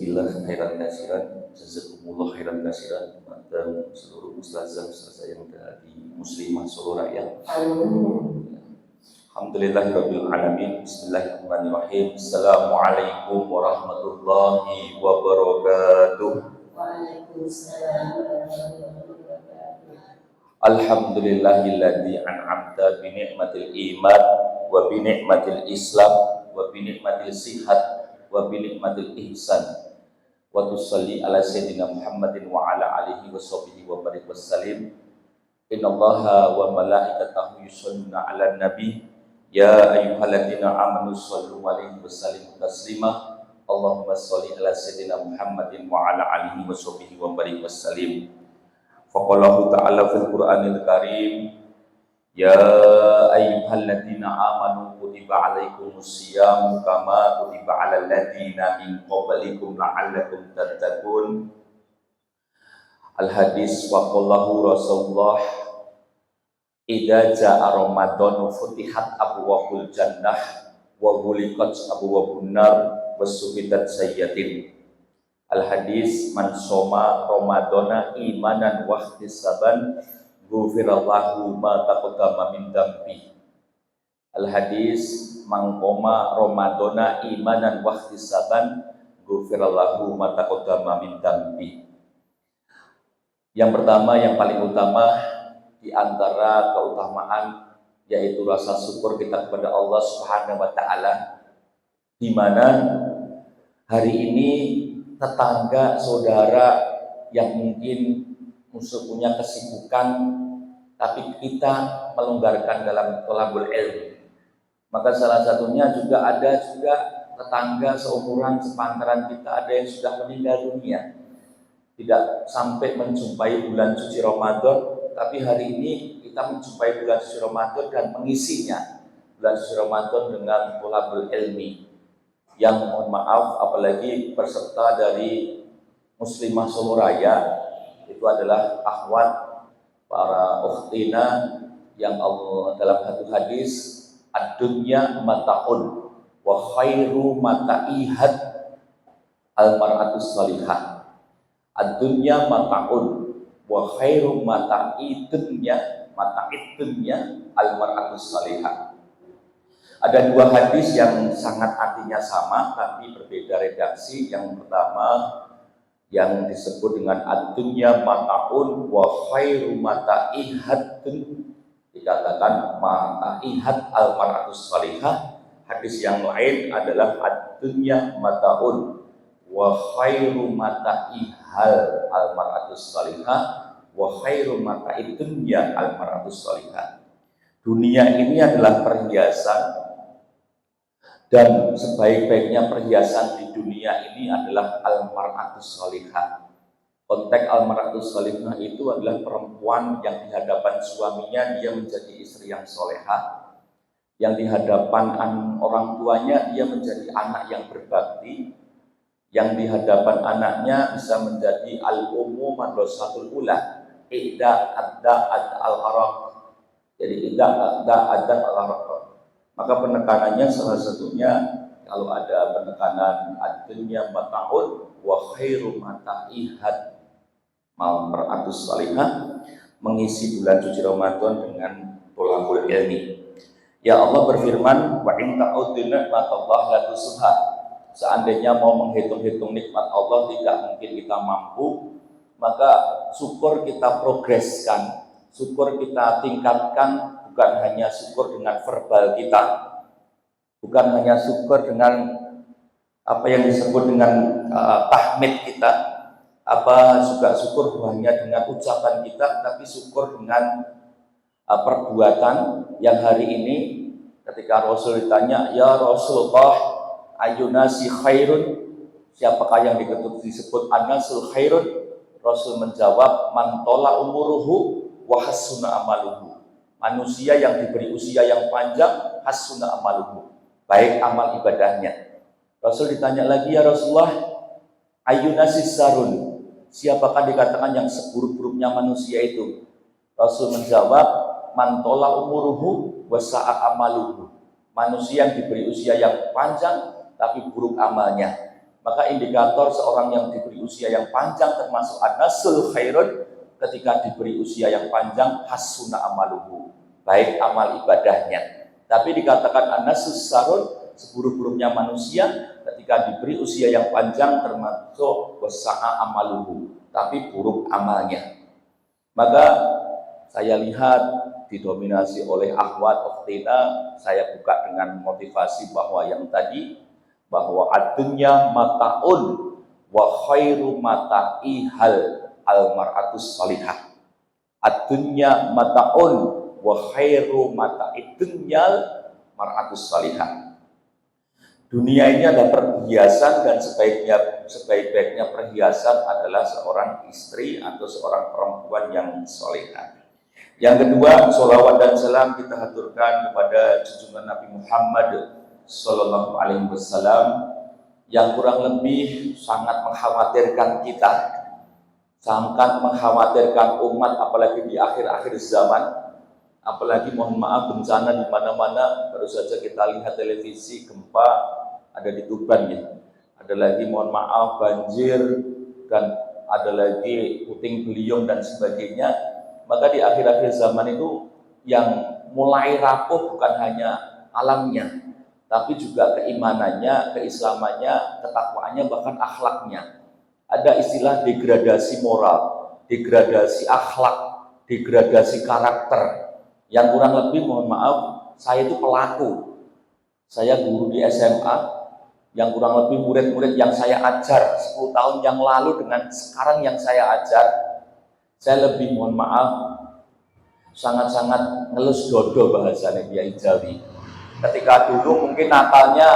Jazakillah khairan katsiran, jazakumullah khairan katsiran dan seluruh ustazah yang dari muslimah seluruh rakyat. Alhamdulillahirabbil alamin. Bismillahirrahmanirrahim. Assalamualaikum warahmatullahi wabarakatuh. Waalaikumsalam warahmatullahi wabarakatuh. Alhamdulillahilladzi an'amta bi ni'matil iman wa bi ni'matil islam wa bi ni'matil sihat wa bi ni'matil ihsan wa tusalli ala sayyidina Muhammadin wa ala alihi wa sahbihi wa barik wasallim. Innallaha wa malaikatahu yusholluna 'alan nabi ya ayyuhalladzina amanu shallu 'alaihi wa sallimu taslima. Allahumma shalli ala sayyidina Muhammadin wa ala alihi wa sahbihi wa barik wasallim. Faqalahu ta'ala fil Qur'anil Karim, ya ayyuhalladzina amanu kutiba 'alaikumusiyam kama kutiba 'alal ladzina min qablikum la'allakum tattaqun. Al-hadis wa qallahu Rasulullah, idza jaa Ramadan futihat abwaabul jannah wa ghuliqat abwaabun nar wa sufidat sayyatin. Al-hadis man soma Ramadana imanan wa ihtisaban ghufirallahu ma taqaddama min dzambi. Al-hadis man qoma Ramadana imanan wa ihtisaban ghufirallahu ma taqaddama min dzambi. Yang pertama, yang paling utama di antara keutamaan yaitu rasa syukur kita kepada Allah Subhanahu wa taala, di mana hari ini tetangga, saudara yang mungkin punya kesibukan, tapi kita melonggarkan dalam thalabul ilmi. Maka salah satunya juga ada tetangga seumuran sepantaran kita, ada yang sudah meninggal dunia, tidak sampai menjumpai bulan suci Ramadan, tapi hari ini kita menjumpai bulan suci Ramadan dan mengisinya bulan suci Ramadan dengan thalabul ilmi. Yang mohon maaf apalagi peserta dari muslimah seluruh raya itu adalah akhwat para ukhtina yang Allah dalam satu hadis, ad-dunya mata'un wa khairu mata'ihat al-mar'atus salihah. Ad-dunya mata'un wa khairu mata'id dunya al-mar'atus salihah. Ada dua hadis yang sangat artinya sama tapi berbeda redaksi. Yang pertama yang disebut dengan ad-dunya mata'un wa khairu mata'ihatun, dikatakan mata'ihat al-mar'atus salihah. Hadis yang lain adalah ad-dunya mata'un wa khairu mata'ihal al-mar'atus salihah wa khairu mata'id dunya al-mar'atus salihah. Dunia ini adalah perhiasan, dan sebaik-baiknya perhiasan di dunia ini adalah al-mar'atus salihah. Konteks al-mar'atus salihah itu adalah perempuan yang di hadapan suaminya dia menjadi istri yang solehah, yang di hadapan orang tuanya dia menjadi anak yang berbakti, yang di hadapan anaknya bisa menjadi al-ummu madrasatul ula, idda adda al-araq. Jadi idda adda al-araq. Maka penekanannya salah satunya kalau ada penekanan ad-dunya mata'un wa khairu mata'ihat mar'atus salihah, mengisi bulan suci Ramadan dengan thalabul ilmi. Ya Allah berfirman, wa in ta'uddu ni'matallahi la tuhsuha. Seandainya mau menghitung-hitung nikmat Allah tidak mungkin kita mampu, maka syukur kita progreskan, syukur kita tingkatkan. Bukan hanya syukur dengan verbal kita, bukan hanya syukur dengan apa yang disebut dengan tahmid kita, juga syukur hanya dengan ucapan kita, tapi syukur dengan perbuatan. Yang hari ini ketika Rasul ditanya, ya Rasulullah ayyunasi khairun, siapakah yang disebut anasul khairun? Rasul menjawab, man tola umuruhu wa hasuna amaluhu. Manusia yang diberi usia yang panjang, hasuna amaluhu, baik amal ibadahnya. Rasul ditanya lagi, ya Rasulullah ayyunasis sarun, siapakah dikatakan yang seburuk-buruknya manusia itu? Rasul menjawab, man tola umuruhu wa sa'a amaluhu, manusia yang diberi usia yang panjang tapi buruk amalnya. Maka indikator seorang yang diberi usia yang panjang termasuk anasul khairun, ketika diberi usia yang panjang hasuna amaluhu, baik amal ibadahnya. Tapi dikatakan anasus sarun, seburuk-buruknya manusia ketika diberi usia yang panjang termasuk wasa'a amaluhu, tapi buruk amalnya. Maka saya lihat didominasi oleh akhwat ukhtina, saya buka dengan motivasi bahwa yang tadi, bahwa adunya mataun wa khairu mata'ihal almar'atus salihah. Adunya mataun wa khairu mata'idunyal mar'atus salihah. Dunia ini adalah perhiasan, dan sebaik-baiknya perhiasan adalah seorang istri atau seorang perempuan yang salihah. Yang kedua, sholawat dan salam kita haturkan kepada junjungan Nabi Muhammad Sallallahu Alaihi Wasallam yang kurang lebih sangat mengkhawatirkan kita, sangat mengkhawatirkan umat, apalagi di akhir-akhir zaman, apalagi mohon maaf bencana di mana-mana. Baru saja kita lihat televisi, gempa ada di Tuban ya, ada lagi mohon maaf banjir, dan ada lagi puting beliung dan sebagainya. Maka di akhir-akhir zaman itu yang mulai rapuh bukan hanya alamnya, tapi juga keimanannya, keislamannya, ketakwaannya, bahkan akhlaknya. Ada istilah degradasi moral, degradasi akhlak, degradasi karakter, yang kurang lebih mohon maaf, saya itu pelaku. Saya guru di SMA, yang kurang lebih murid-murid yang saya ajar 10 tahun yang lalu dengan sekarang yang saya ajar, saya lebih mohon maaf, sangat-sangat ngelus dodo bahasanya dia Jawi. Ketika dulu mungkin nakalnya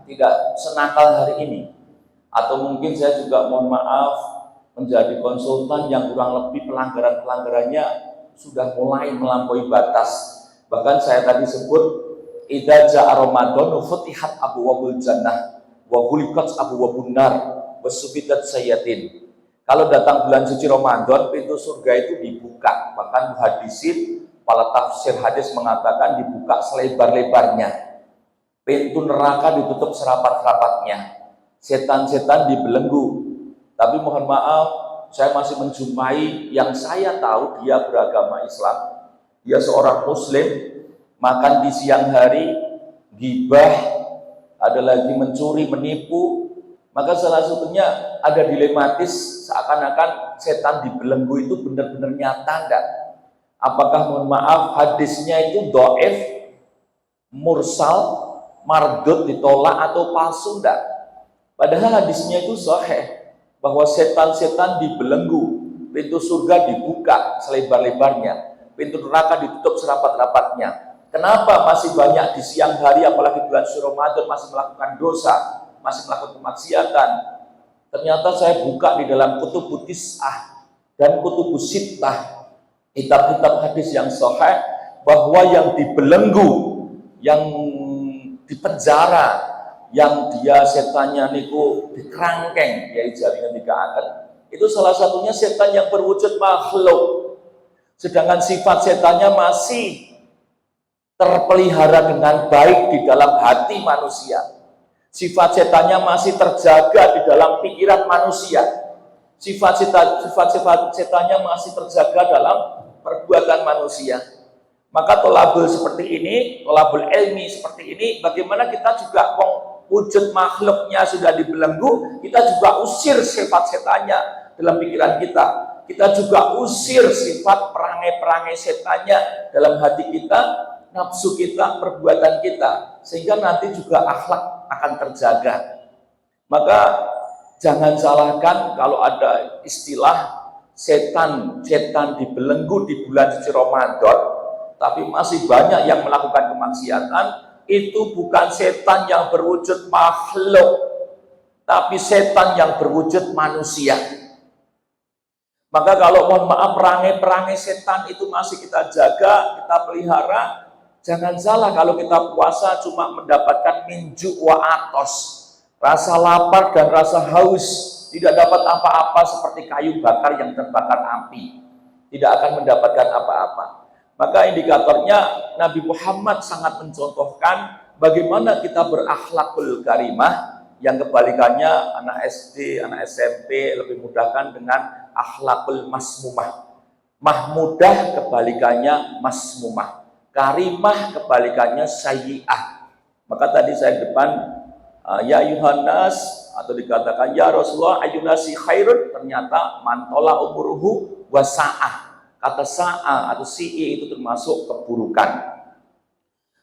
tidak senakal hari ini, atau mungkin saya juga mohon maaf menjadi konsultan yang kurang lebih pelanggaran-pelanggarannya sudah mulai melampaui batas. Bahkan saya tadi sebut idza ja'a Ramadan futihat abwaabul jannah wa ghuliqat abwaabun nar wa sufidat sayatin. Kalau datang bulan suci Ramadan, pintu surga itu dibuka. Bahkan hadisin, para tafsir hadis mengatakan dibuka selebar-lebarnya. Pintu neraka ditutup serapat-rapatnya. Setan-setan dibelenggu. Tapi mohon maaf, saya masih menjumpai yang saya tahu dia beragama Islam. Dia seorang muslim, makan di siang hari, gibah, ada lagi mencuri, menipu. Maka salah satunya ada dilematis, seakan-akan setan dibelenggu itu benar-benar nyata enggak? Apakah mohon maaf hadisnya itu dhaif, mursal, mardud, ditolak atau palsu enggak? Padahal hadisnya itu sahih, bahwa setan-setan dibelenggu, pintu surga dibuka selebar-lebarnya, pintu neraka ditutup serapat-rapatnya. Kenapa masih banyak di siang hari, apalagi bulan suci Ramadan, masih melakukan dosa, masih melakukan kemaksiatan? Ternyata saya buka di dalam kutubut tis'ah dan kutubus sittah, kitab-kitab hadis yang sahih, bahwa yang dibelenggu, yang dipenjara, yang dia setannya niku dikerangkeng, ya jaringan dikatakan, itu salah satunya setan yang berwujud makhluk. Sedangkan sifat setannya masih terpelihara dengan baik di dalam hati manusia. Sifat setannya masih terjaga di dalam pikiran manusia. Sifat setannya masih terjaga dalam perbuatan manusia. Maka tolabul seperti ini, tolabul ilmi seperti ini, bagaimana kita juga wujud makhluknya sudah dibelenggu, kita juga usir sifat setannya dalam pikiran kita. Kita juga usir sifat perangai-perangai setannya dalam hati kita, nafsu kita, perbuatan kita, sehingga nanti juga akhlak akan terjaga. Maka jangan salahkan kalau ada istilah setan dibelenggu di bulan suci Ramadan, tapi masih banyak yang melakukan kemaksiatan. Itu bukan setan yang berwujud makhluk, tapi setan yang berwujud manusia. Maka kalau mohon maaf perangai-perangai setan itu masih kita jaga, kita pelihara, jangan salah kalau kita puasa cuma mendapatkan minju wa atos, rasa lapar dan rasa haus, tidak dapat apa-apa seperti kayu bakar yang terbakar api, tidak akan mendapatkan apa-apa. Maka indikatornya Nabi Muhammad sangat mencontohkan bagaimana kita berakhlakul karimah, yang kebalikannya anak SD, anak SMP lebih mudahkan dengan akhlakul masmumah. Mahmudah kebalikannya masmumah. Karimah kebalikannya sayyi'ah. Maka tadi saya depan ya Yohanes atau dikatakan ya Rasulullah ayunasi khairun, ternyata mantola umuruhu wasa'ah. Kata sa'ah atau si'i itu termasuk keburukan.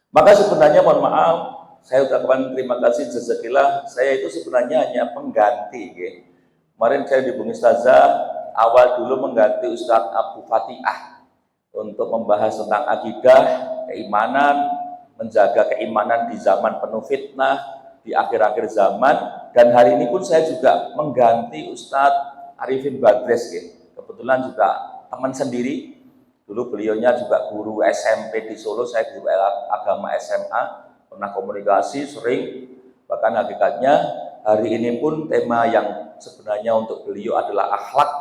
Maka sebenarnya mohon maaf, saya ucapkan terima kasih jazakillah, saya itu sebenarnya hanya pengganti. Kemarin saya di Bung Ustazah awal dulu mengganti Ustadz Abu Fatihah untuk membahas tentang akidah, keimanan, menjaga keimanan di zaman penuh fitnah, di akhir-akhir zaman. Dan hari ini pun saya juga mengganti Ustadz Arifin Badres. Kebetulan juga teman sendiri. Dulu beliaunya juga guru SMP di Solo, saya guru agama SMA, pernah komunikasi sering. Bahkan hakikatnya hari ini pun tema yang sebenarnya untuk beliau adalah akhlak.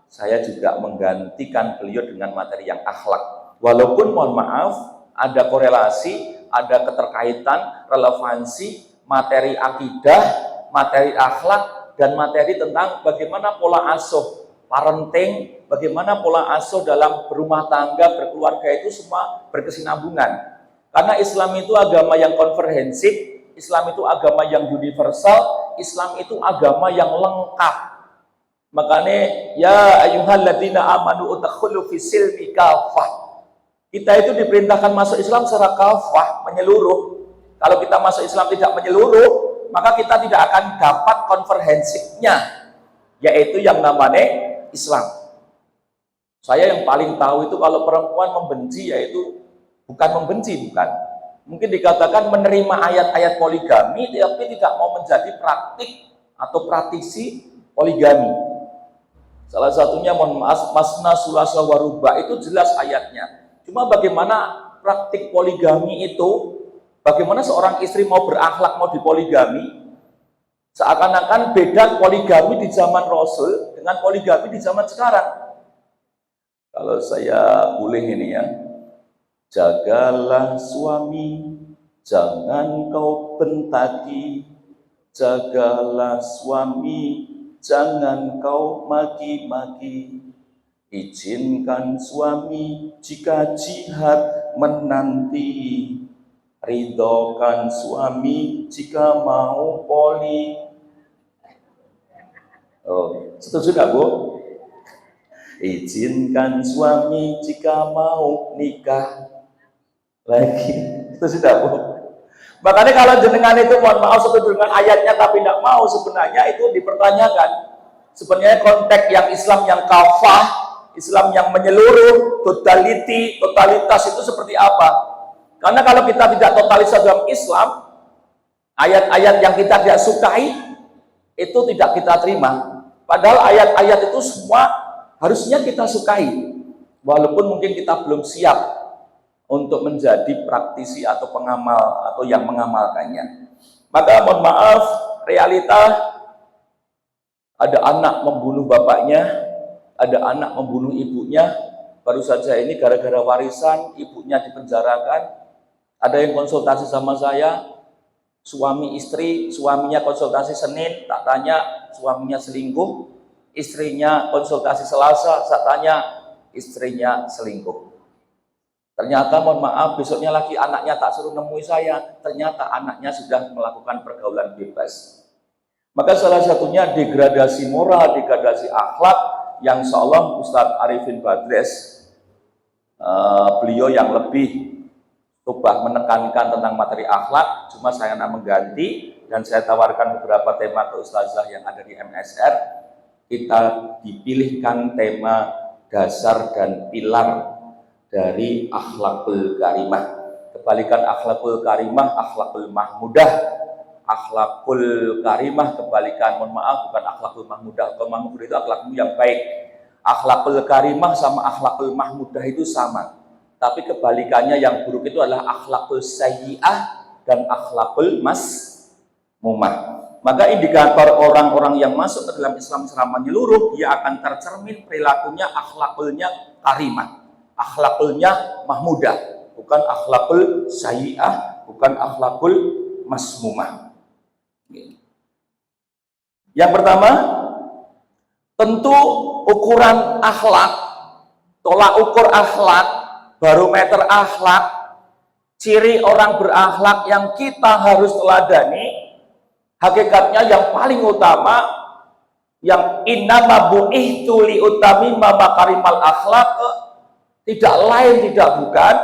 Saya juga menggantikan beliau dengan materi yang akhlak. Walaupun mohon maaf, ada korelasi, ada keterkaitan, relevansi materi akidah, materi akhlak, dan materi tentang bagaimana pola asuh parenting, bagaimana pola asuh dalam berumah tangga, berkeluarga itu semua berkesinambungan. Karena Islam itu agama yang komprehensif, Islam itu agama yang universal, Islam itu agama yang lengkap. Makanya ya ayyuhalladzina amanu udkhulu fis silmi kafah. Kita itu diperintahkan masuk Islam secara kafah, menyeluruh. Kalau kita masuk Islam tidak menyeluruh, maka kita tidak akan dapat komprehensifnya, yaitu yang namanya Islam. Saya yang paling tahu itu kalau perempuan membenci, yaitu bukan membenci, bukan. Mungkin dikatakan menerima ayat-ayat poligami, tapi tidak mau menjadi praktik atau praktisi poligami. Salah satunya mohon maaf, masna sulasa waruba, itu jelas ayatnya. Cuma bagaimana praktik poligami itu, bagaimana seorang istri mau berakhlak, mau dipoligami, seakan-akan beda poligami di zaman Rasul dengan poligami di zaman sekarang. Kalau saya boleh ini ya, jagalah suami, jangan kau bentaki. Jagalah suami, jangan kau maki-maki. Izinkan suami jika jihad menanti. Ridhokan suami jika mau poli. Oh, setuju nggak Bu? Izinkan suami jika mau nikah lagi. Setuju nggak Bu? Makanya kalau jenengan itu mohon maaf setuju dengan ayatnya tapi tidak mau, sebenarnya itu dipertanyakan. Sebenarnya konteks yang Islam yang kafah, Islam yang menyeluruh, totalitas itu seperti apa? Karena kalau kita tidak totalis dalam Islam, ayat-ayat yang kita tidak sukai itu tidak kita terima. Padahal ayat-ayat itu semua harusnya kita sukai, walaupun mungkin kita belum siap untuk menjadi praktisi atau pengamal atau yang mengamalkannya. Maka mohon maaf, realita ada anak membunuh bapaknya, ada anak membunuh ibunya. Baru saja ini gara-gara warisan ibunya dipenjarakan. Ada yang konsultasi sama saya, suami istri, suaminya konsultasi Senin, tak tanya suaminya selingkuh, istrinya konsultasi Selasa, tak tanya istrinya selingkuh. Ternyata mohon maaf, besoknya lagi anaknya tak suruh nemui saya, ternyata anaknya sudah melakukan pergaulan bebas. Maka salah satunya degradasi moral, degradasi akhlak yang seolah Ustadz Arifin Badres, beliau yang lebih coba menekankan tentang materi akhlak, cuma saya nak mengganti dan saya tawarkan beberapa tema ke Ustazah yang ada di MSR. Kita dipilihkan tema dasar dan pilar dari akhlakul karimah. Kebalikan akhlakul karimah, akhlakul mahmudah. Akhlakul karimah kebalikan, mohon maaf, bukan akhlakul mahmudah. Akhlakul mahmudah itu akhlakmu yang baik. Akhlakul karimah sama akhlakul mahmudah itu sama. Tapi kebalikannya yang buruk itu adalah akhlakul sayyi'ah dan akhlakul masmumah. Maka indikator orang-orang yang masuk ke dalam Islam secara menyeluruh, dia akan tercermin perilakunya akhlakulnya karimah, akhlakulnya mahmudah, bukan akhlakul sayyi'ah, bukan akhlakul masmumah. Yang pertama, tentu ukuran akhlak, tolak ukur akhlak, barometer akhlak, ciri orang berakhlak yang kita harus teladani, hakikatnya yang paling utama, yang innama bu'ithtu liutamimma makarimal akhlak, tidak lain tidak bukan,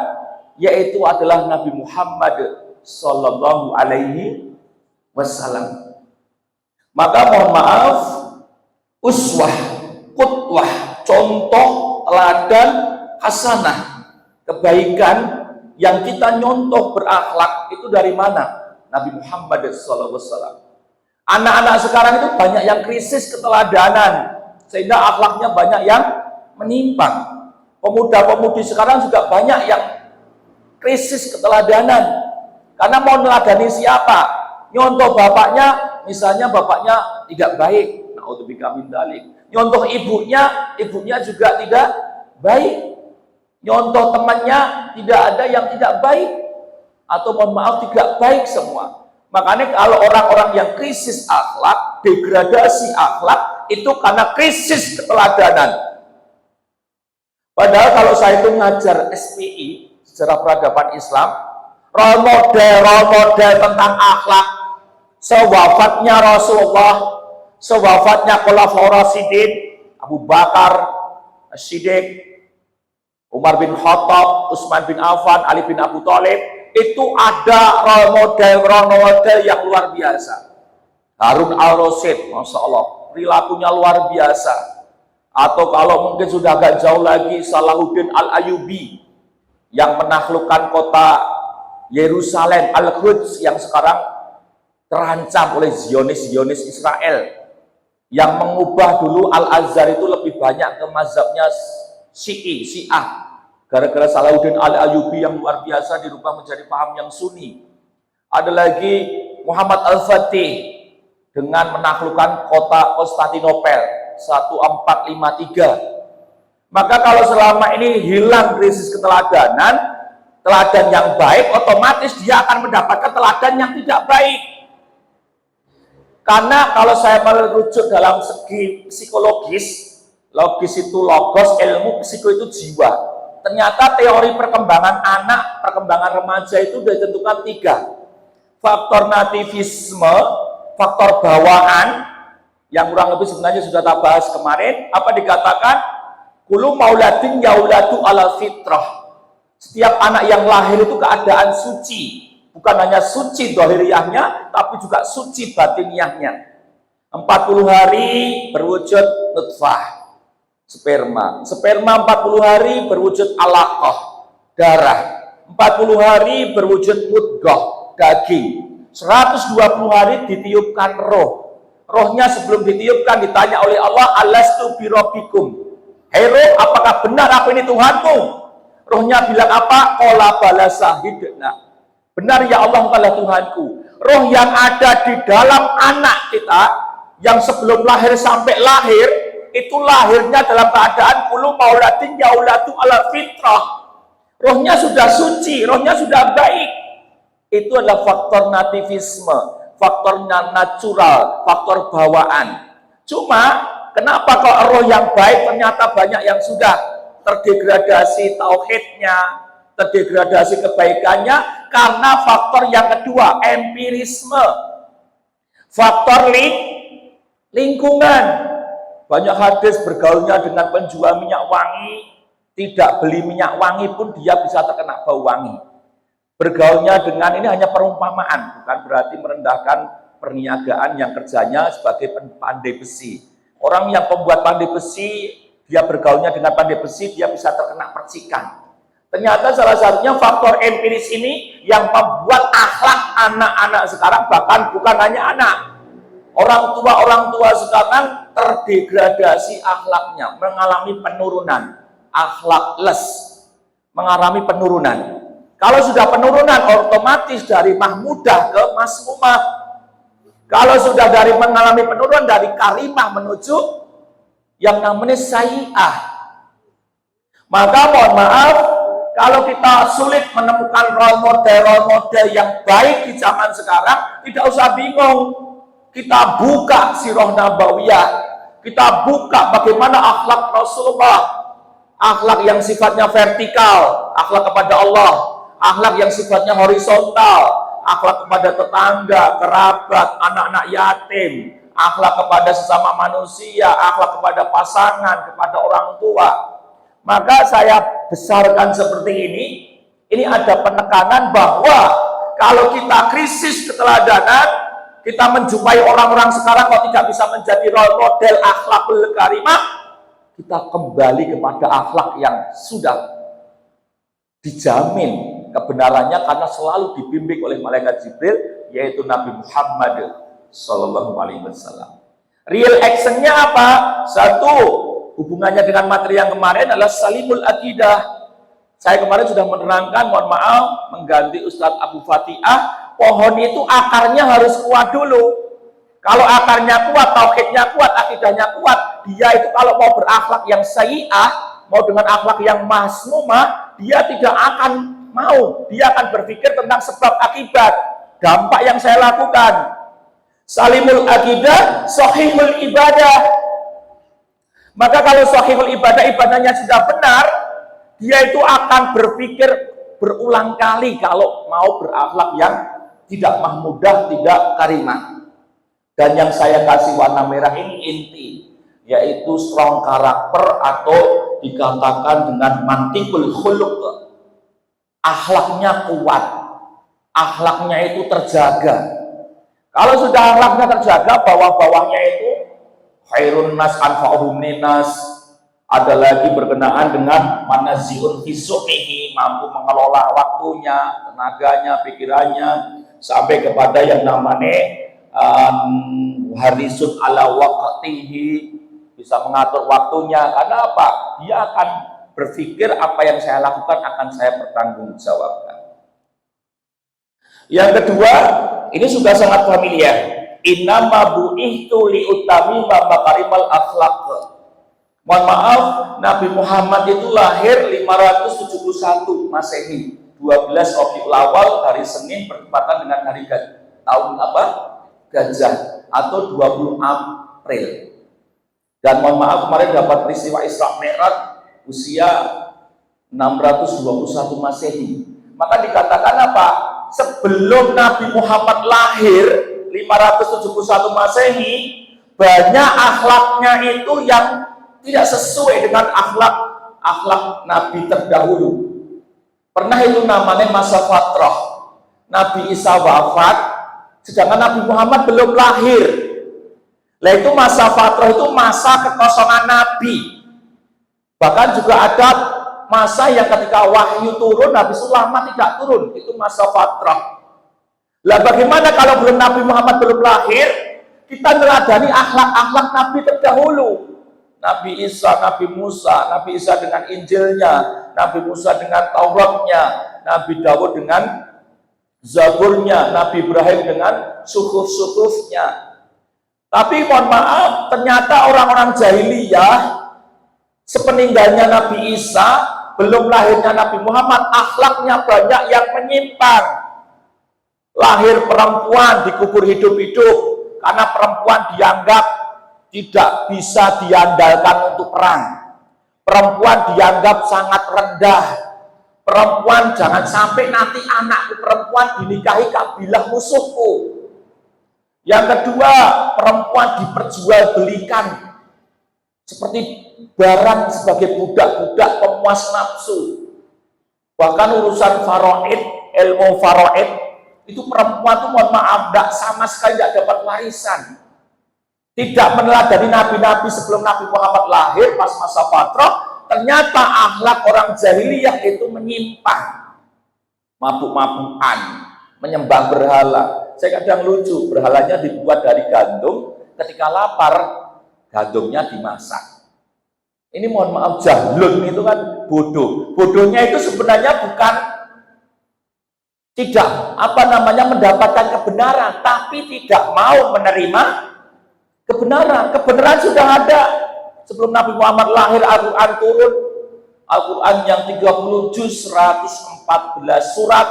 yaitu adalah Nabi Muhammad Sallallahu Alaihi Wasallam. Maka mohon maaf, uswah, qudwah, contoh, teladan, hasanah, kebaikan yang kita nyontoh berakhlak itu dari mana? Nabi Muhammad Sallallahu Alaihi Wasallam. Anak-anak sekarang itu banyak yang krisis keteladanan, sehingga akhlaknya banyak yang menyimpang. Pemuda-pemudi sekarang juga banyak yang krisis keteladanan, karena mau meneladani siapa? Nyontoh bapaknya, misalnya bapaknya tidak baik, naudzubillah min dzalik. Nyontoh ibunya juga tidak baik. Nyontoh temannya, tidak ada yang tidak baik, atau mohon maaf tidak baik semua. Makanya kalau orang-orang yang krisis akhlak, degradasi akhlak, itu karena krisis keteladanan. Padahal kalau saya itu ngajar SPI, sejarah peradaban Islam, role model tentang akhlak, sewafatnya Rasulullah, sewafatnya Khulafaur Rasyidin, Abu Bakar As-Siddiq, Umar bin Khattab, Utsman bin Affan, Ali bin Abu Thalib, itu ada role model yang luar biasa. Harun al-Rasyid, Masya Allah, perilakunya luar biasa. Atau kalau mungkin sudah agak jauh lagi, Salahuddin al-Ayyubi yang menaklukkan kota Yerusalem, Al-Quds yang sekarang terancam oleh Zionis Israel, yang mengubah dulu Al-Azhar itu lebih banyak ke mazhabnya Syiah. Gara-gara Salahuddin al-Ayyubi yang luar biasa dirubah menjadi paham yang Sunni. Ada lagi Muhammad al-Fatih dengan menaklukkan kota Konstantinopel 1453. Maka kalau selama ini hilang krisis keteladanan, teladan yang baik, otomatis dia akan mendapatkan teladan yang tidak baik. Karena kalau saya merujuk dalam segi psikologis, logis itu logos, ilmu, psiko itu jiwa. Ternyata teori perkembangan anak, perkembangan remaja itu sudah ditentukan 3. Faktor nativisme, faktor bawaan, yang kurang lebih sebenarnya sudah kita bahas kemarin. Apa dikatakan? Kullu mauladin yauladu ala fitrah. Setiap anak yang lahir itu keadaan suci. Bukan hanya suci dohiriyahnya, tapi juga suci batiniahnya. 40 hari berwujud nutfah, sperma. Sperma 40 hari berwujud alaqah, darah. 40 hari berwujud mudghah, daging. 120 hari ditiupkan roh. Rohnya sebelum ditiupkan ditanya oleh Allah, alastu birabbikum. Hei roh, apakah benar aku ini Tuhanmu? Rohnya bilang apa? Qala bala syahidna. Benar ya Allah, engkaulah Tuhanku. Roh yang ada di dalam anak kita, yang sebelum lahir sampai lahir, itu lahirnya dalam keadaan kullu mauladin yauladu ala fitrah. Rohnya sudah suci, rohnya sudah baik. Itu adalah faktor nativisme, faktor natural, faktor bawaan. Cuma kenapa kalau roh yang baik ternyata banyak yang sudah terdegradasi tauhidnya, terdegradasi kebaikannya, karena faktor yang kedua, empirisme, faktor lingkungan. Banyak hadis bergaulnya dengan penjual minyak wangi, tidak beli minyak wangi pun dia bisa terkena bau wangi. Bergaulnya dengan ini hanya perumpamaan, bukan berarti merendahkan perniagaan yang kerjanya sebagai pandai besi. Orang yang pembuat pandai besi, dia bergaulnya dengan pandai besi, dia bisa terkena percikan. Ternyata salah satunya faktor empiris ini yang membuat akhlak anak-anak sekarang, bahkan bukan hanya anak. Orang tua sekarang terdegradasi akhlaknya, mengalami penurunan, akhlakless, mengalami penurunan. Kalau sudah penurunan, otomatis dari mahmudah ke masmumah. Kalau sudah dari mengalami penurunan dari karimah menuju yang namanya sayyi'ah. Maka mohon maaf, kalau kita sulit menemukan role model yang baik di zaman sekarang, tidak usah bingung. kita buka sirah nabawiyah, kita buka bagaimana akhlak Rasulullah, akhlak yang sifatnya vertikal, akhlak kepada Allah, akhlak yang sifatnya horizontal, akhlak kepada tetangga, kerabat, anak-anak yatim, akhlak kepada sesama manusia, akhlak kepada pasangan, kepada orang tua. Maka saya besarkan seperti ini ada penekanan bahwa kalau kita krisis keteladanan, kita menjumpai orang-orang sekarang kok tidak bisa menjadi role model akhlakul karimah, kita kembali kepada akhlak yang sudah dijamin kebenarannya karena selalu dibimbing oleh malaikat Jibril, yaitu Nabi Muhammad Sallallahu Alaihi Wasallam. Real actionnya apa? Satu, hubungannya dengan materi yang kemarin adalah salimul akidah. Saya kemarin sudah menerangkan, mohon maaf, mengganti Ustadz Abu Fatihah, pohon itu akarnya harus kuat dulu. Kalau akarnya kuat, tauhidnya kuat, akidahnya kuat, dia itu kalau mau berakhlak yang sayyi'ah, mau dengan akhlak yang masmumah, dia tidak akan mau. Dia akan berpikir tentang sebab akibat, dampak yang saya lakukan. Salimul akidah, sahihul ibadah. Maka kalau sahihul ibadah, ibadahnya sudah benar, dia itu akan berpikir berulang kali kalau mau berakhlak yang tidak mahmudah, tidak karimah. Dan yang saya kasih warna merah ini inti, yaitu strong karakter atau dikatakan dengan mantikul khuluq. Akhlaknya kuat, akhlaknya itu terjaga. Kalau sudah akhlaknya terjaga, bawah-bawahnya itu khairun nas anfa'uhum linnas, ada lagi berkenaan dengan manaziun fisu'ihi, mampu mengelola waktunya, tenaganya, pikirannya, sampai kepada yang namanya harisun ala waqtihi, bisa mengatur waktunya. Karena apa? Dia akan berpikir apa yang saya lakukan akan saya pertanggungjawabkan. Yang kedua, ini sudah sangat familiar. Innama bu'ihtu liutamima makarimal akhlaq. Mohon maaf, Nabi Muhammad itu lahir 571 Masehi, 12 Rabiul Awal, hari Senin bertepatan dengan hari tahun apa? Gajah atau 20 April. Dan mohon maaf, kemarin dapat peristiwa Isra Mi'raj usia 621 Masehi. Maka dikatakan apa? Sebelum Nabi Muhammad lahir 571 Masehi, banyak akhlaknya itu yang tidak sesuai dengan akhlak Nabi terdahulu. Pernah itu namanya masa fatrah. Nabi Isa wafat, sedangkan Nabi Muhammad belum lahir. Nah itu masa fatrah, itu masa kekosongan Nabi. Bahkan juga ada masa yang ketika wahyu turun, Nabi lama tidak turun. Itu masa fatrah. Lah bagaimana kalau belum Nabi Muhammad belum lahir, kita meneladani akhlak-akhlak Nabi terdahulu. Nabi Isa, Nabi Musa, Nabi Isa dengan Injilnya, Nabi Musa dengan Tauratnya, Nabi Dawud dengan Zaburnya, Nabi Ibrahim dengan suhuf-suhufnya. Tapi mohon maaf, ternyata orang-orang jahiliyah sepeninggalnya Nabi Isa, belum lahirnya Nabi Muhammad, akhlaknya banyak yang menyimpang. Lahir perempuan dikubur hidup-hidup, karena perempuan dianggap tidak bisa diandalkan untuk perang. Perempuan dianggap sangat rendah. Perempuan jangan sampai nanti anakku perempuan dinikahi kabilah musuhku. Yang kedua, perempuan diperjualbelikan seperti barang sebagai budak-budak pemuas nafsu. Bahkan urusan faraid, ilmu faraid, itu perempuan itu mohon maaf, sama sekali tidak dapat warisan. Tidak meneladani nabi-nabi sebelum Nabi Muhammad lahir pas masa fatrah, ternyata akhlak orang jahiliyah itu menyimpang, mabuk-mabukan, menyembah berhala. Saya kadang lucu, berhalanya dibuat dari gandum, ketika lapar gandumnya dimasak. Ini mohon maaf, jahlun itu kan bodoh. Bodohnya itu sebenarnya bukan tidak mendapatkan kebenaran, tapi tidak mau menerima kebenaran. Kebenaran sudah ada. Sebelum Nabi Muhammad lahir, Al-Quran turun. Al-Quran yang 30 juz, 114 surat.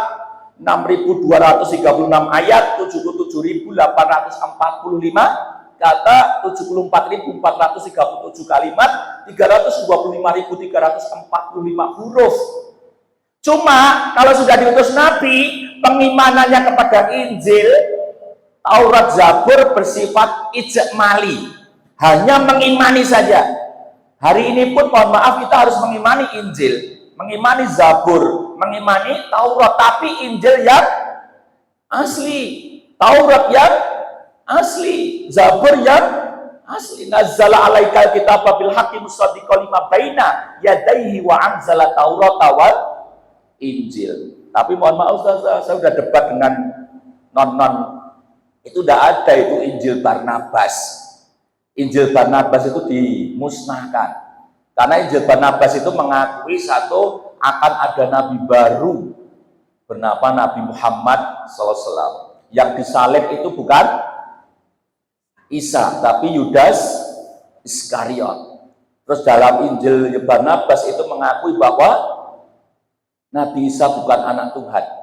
6.236 ayat, 77.845 kata, 74.437 kalimat, 325.345 huruf. Cuma kalau sudah diutus Nabi, pengimanannya kepada Injil, Taurat, Zabur bersifat ijmali, hanya mengimani saja. Hari ini pun mohon maaf kita harus mengimani Injil, mengimani Zabur, mengimani Taurat, tapi Injil yang asli, Taurat yang asli, Zabur yang asli. Nazzala alaikal kitaba bil haqqi musaddiqan lima baina yadayhi wa anzala Taurata wal Injil. Tapi mohon maaf Ustaz, saya sudah debat dengan non itu tidak ada itu Injil Barnabas. Injil Barnabas itu dimusnahkan karena Injil Barnabas itu mengakui satu akan ada nabi baru bernama Nabi Muhammad SAW. Yang disalib itu bukan Isa tapi Yudas Iskariot. Terus dalam Injil Barnabas itu mengakui bahwa Nabi Isa bukan anak Tuhan.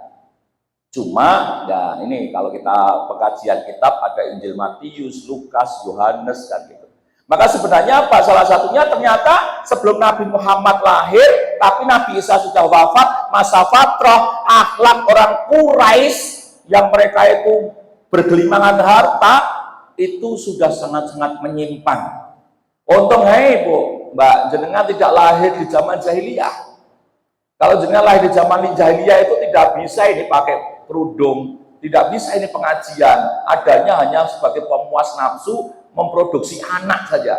Cuma, ya ini kalau kita pengkajian kitab ada Injil Matius, Lukas, Yohanes kan gitu. Maka sebenarnya apa? Salah satunya ternyata sebelum Nabi Muhammad lahir, tapi Nabi Isa sudah wafat, masa fatrah, akhlak orang Quraisy yang mereka itu bergelimangan harta, itu sudah sangat-sangat menyimpang. Untung, hei Bu, Mbak, jenengan tidak lahir di zaman jahiliyah. Kalau jenengan lahir di zaman jahiliyah itu tidak bisa ini pakai kerudung, tidak bisa ini pengajian, adanya hanya sebagai pemuas nafsu, memproduksi anak saja.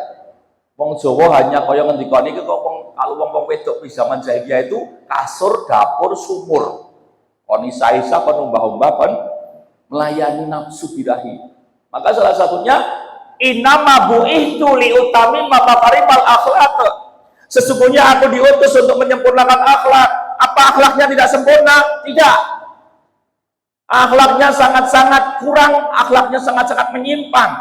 Wong Jawa hanya kaya ngendika niki kok kalau wong wedok di zaman jahiliyah itu kasur, dapur, sumur. Kon isa-isa kon umbah-umbah kon melayani nafsu birahi. Maka salah satunya innama bu'ihtu liutami makarimul akhlaq. Sesungguhnya aku diutus untuk menyempurnakan akhlak. Apa akhlaknya tidak sempurna? Tidak. Akhlaknya sangat-sangat kurang, akhlaknya sangat-sangat menyimpang.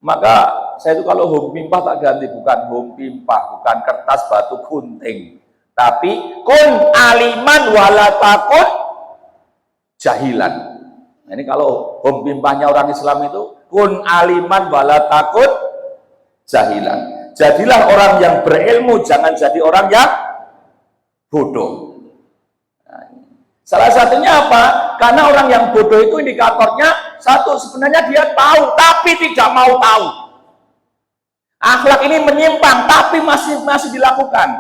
Maka saya itu kalau home pimpah tak ganti, bukan home pimpah, bukan kertas batu gunting, tapi kun aliman wala takut jahilan. Nah, ini kalau home pimpahnya orang Islam itu kun aliman wala takut jahilan. Jadilah orang yang berilmu, jangan jadi orang yang bodoh. Nah, salah satunya apa? Karena orang yang bodoh itu indikatornya satu, sebenarnya dia tahu tapi tidak mau tahu. Akhlak ini menyimpang tapi masih dilakukan.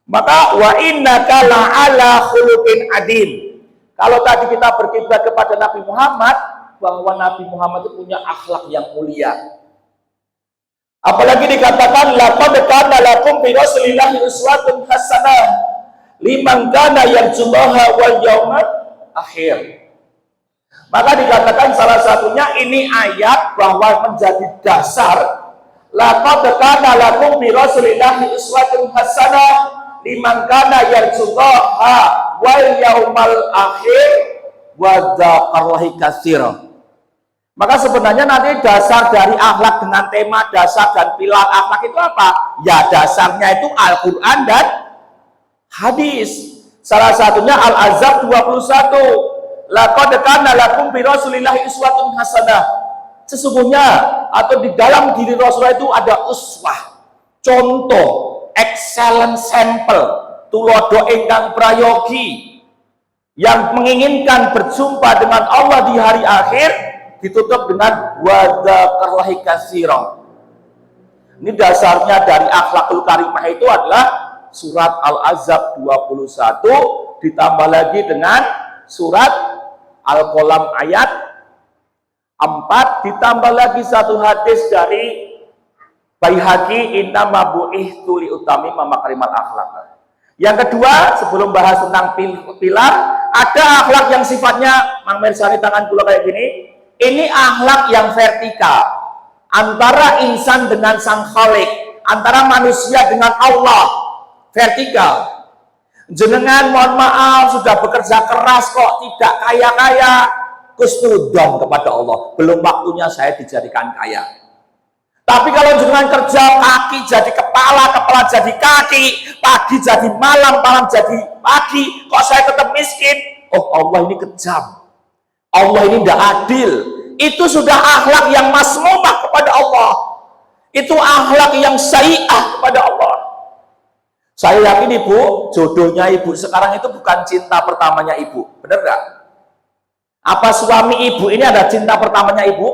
Maka wa innaka la'ala khuluqin adim. Kalau tadi kita berkiblat kepada Nabi Muhammad, bahwa Nabi Muhammad itu punya akhlak yang mulia. Apalagi dikatakan laqad kana lakum fi rasulillahi uswatun hasanah liman kana yarjullaha wal yaumal akhir. Maka dikatakan salah satunya ini ayat bahwa menjadi dasar laqad kana lakum fi rasulillahi uswatun hasanah liman kana yarjullaha wal yaumal akhir wa dzakarallahi katsiran. Maka sebenarnya nanti dasar dari akhlak dengan tema dasar dan pilar akhlak itu apa? Ya dasarnya itu Al-Quran dan hadis. Salah satunya Al-Ahzab 21. Laqad kana lakum fi rasulillahi uswatun hasanah. Sesungguhnya atau di dalam diri Rasulullah itu ada uswah, contoh, excellent sampel, tulodo ingkang prayogi yang menginginkan berjumpa dengan Allah di hari akhir, ditutup dengan wadzakarllahi katsiran. Ini dasarnya dari akhlakul karimah itu adalah surat Al-Ahzab 21 ditambah lagi dengan surat Al-Qalam ayat 4 ditambah lagi satu hadis dari Baihaqi innama bu'ihtu liutammima makarimal akhlaq. Yang kedua, sebelum bahas tentang pilar, ada akhlak yang sifatnya Mang Mersani tangan kula kayak gini. Ini akhlak yang vertikal antara insan dengan sang khalik, antara manusia dengan Allah, vertikal. Jenengan mohon maaf sudah bekerja keras kok tidak kaya-kaya, kusnudon kepada Allah, belum waktunya saya dijadikan kaya. Tapi kalau jenengan kerja kaki jadi kepala, kepala jadi kaki, pagi jadi malam, malam jadi pagi, kok saya tetap miskin, oh Allah ini kejam, Allah ini tidak adil. Itu sudah akhlak yang masmumah kepada Allah. Itu akhlak yang sayyi'ah kepada Allah. Saya yakin ibu, jodohnya ibu sekarang itu bukan cinta pertamanya ibu. Benar nggak? Apa suami ibu ini ada cinta pertamanya ibu?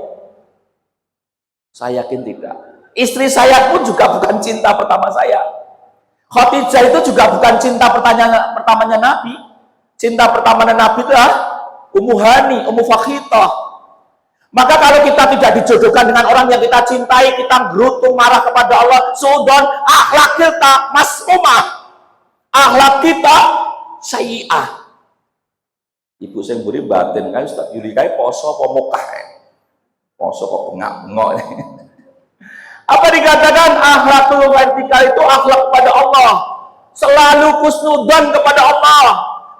Saya yakin tidak. Istri saya pun juga bukan cinta pertama saya. Khadijah itu juga bukan cinta pertamanya Nabi. Cinta pertamanya Nabi itu Ummu Hani, Ummu Fakhitah. Maka kalau kita tidak dijodohkan dengan orang yang kita cintai, kita gerutu marah kepada Allah, suudon, akhlak kita masmumah, akhlak kita sayyi'ah. Ibu saya beri batin kan Ustaz Yuli kai poso apa mukah poso kok bengak-bengok. Apa dikatakan akhlakul vertikal itu akhlak kepada Allah, selalu kusnudon kepada Allah.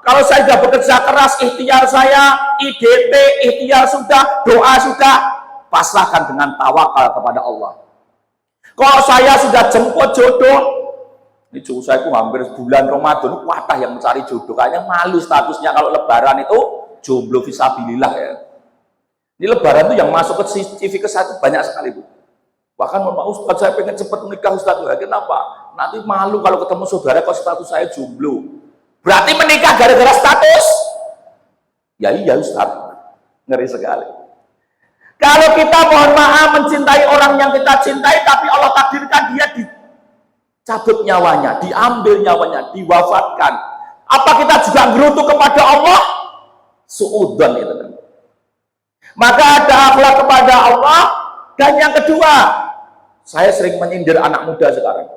Kalau saya sudah bekerja keras, ikhtiar saya, IDP, ikhtiar sudah, doa sudah, pasrahkan dengan tawakal kepada Allah. Kalau saya sudah jemput jodoh, ini cucu saya itu hampir bulan Ramadan, watah yang mencari jodoh, kayaknya malu statusnya kalau lebaran itu jomblo fisabilillah ya. Ini lebaran itu yang masuk ke CV ke satu banyak sekali Bu. Bahkan mohon maaf Ustaz, saya pengen cepat menikah Ustaz. Kenapa? Nanti malu kalau ketemu saudara kok status saya jomblo. Berarti menikah gara-gara status? Ya iya Ustaz, ngeri sekali. Kalau kita mohon maaf mencintai orang yang kita cintai, tapi Allah takdirkan dia dicabut nyawanya, diambil nyawanya, diwafatkan. Apa kita juga gerutu kepada Allah? Suudzon itu. Maka ada akhlak kepada Allah. Dan yang kedua, saya sering menyindir anak muda sekarang.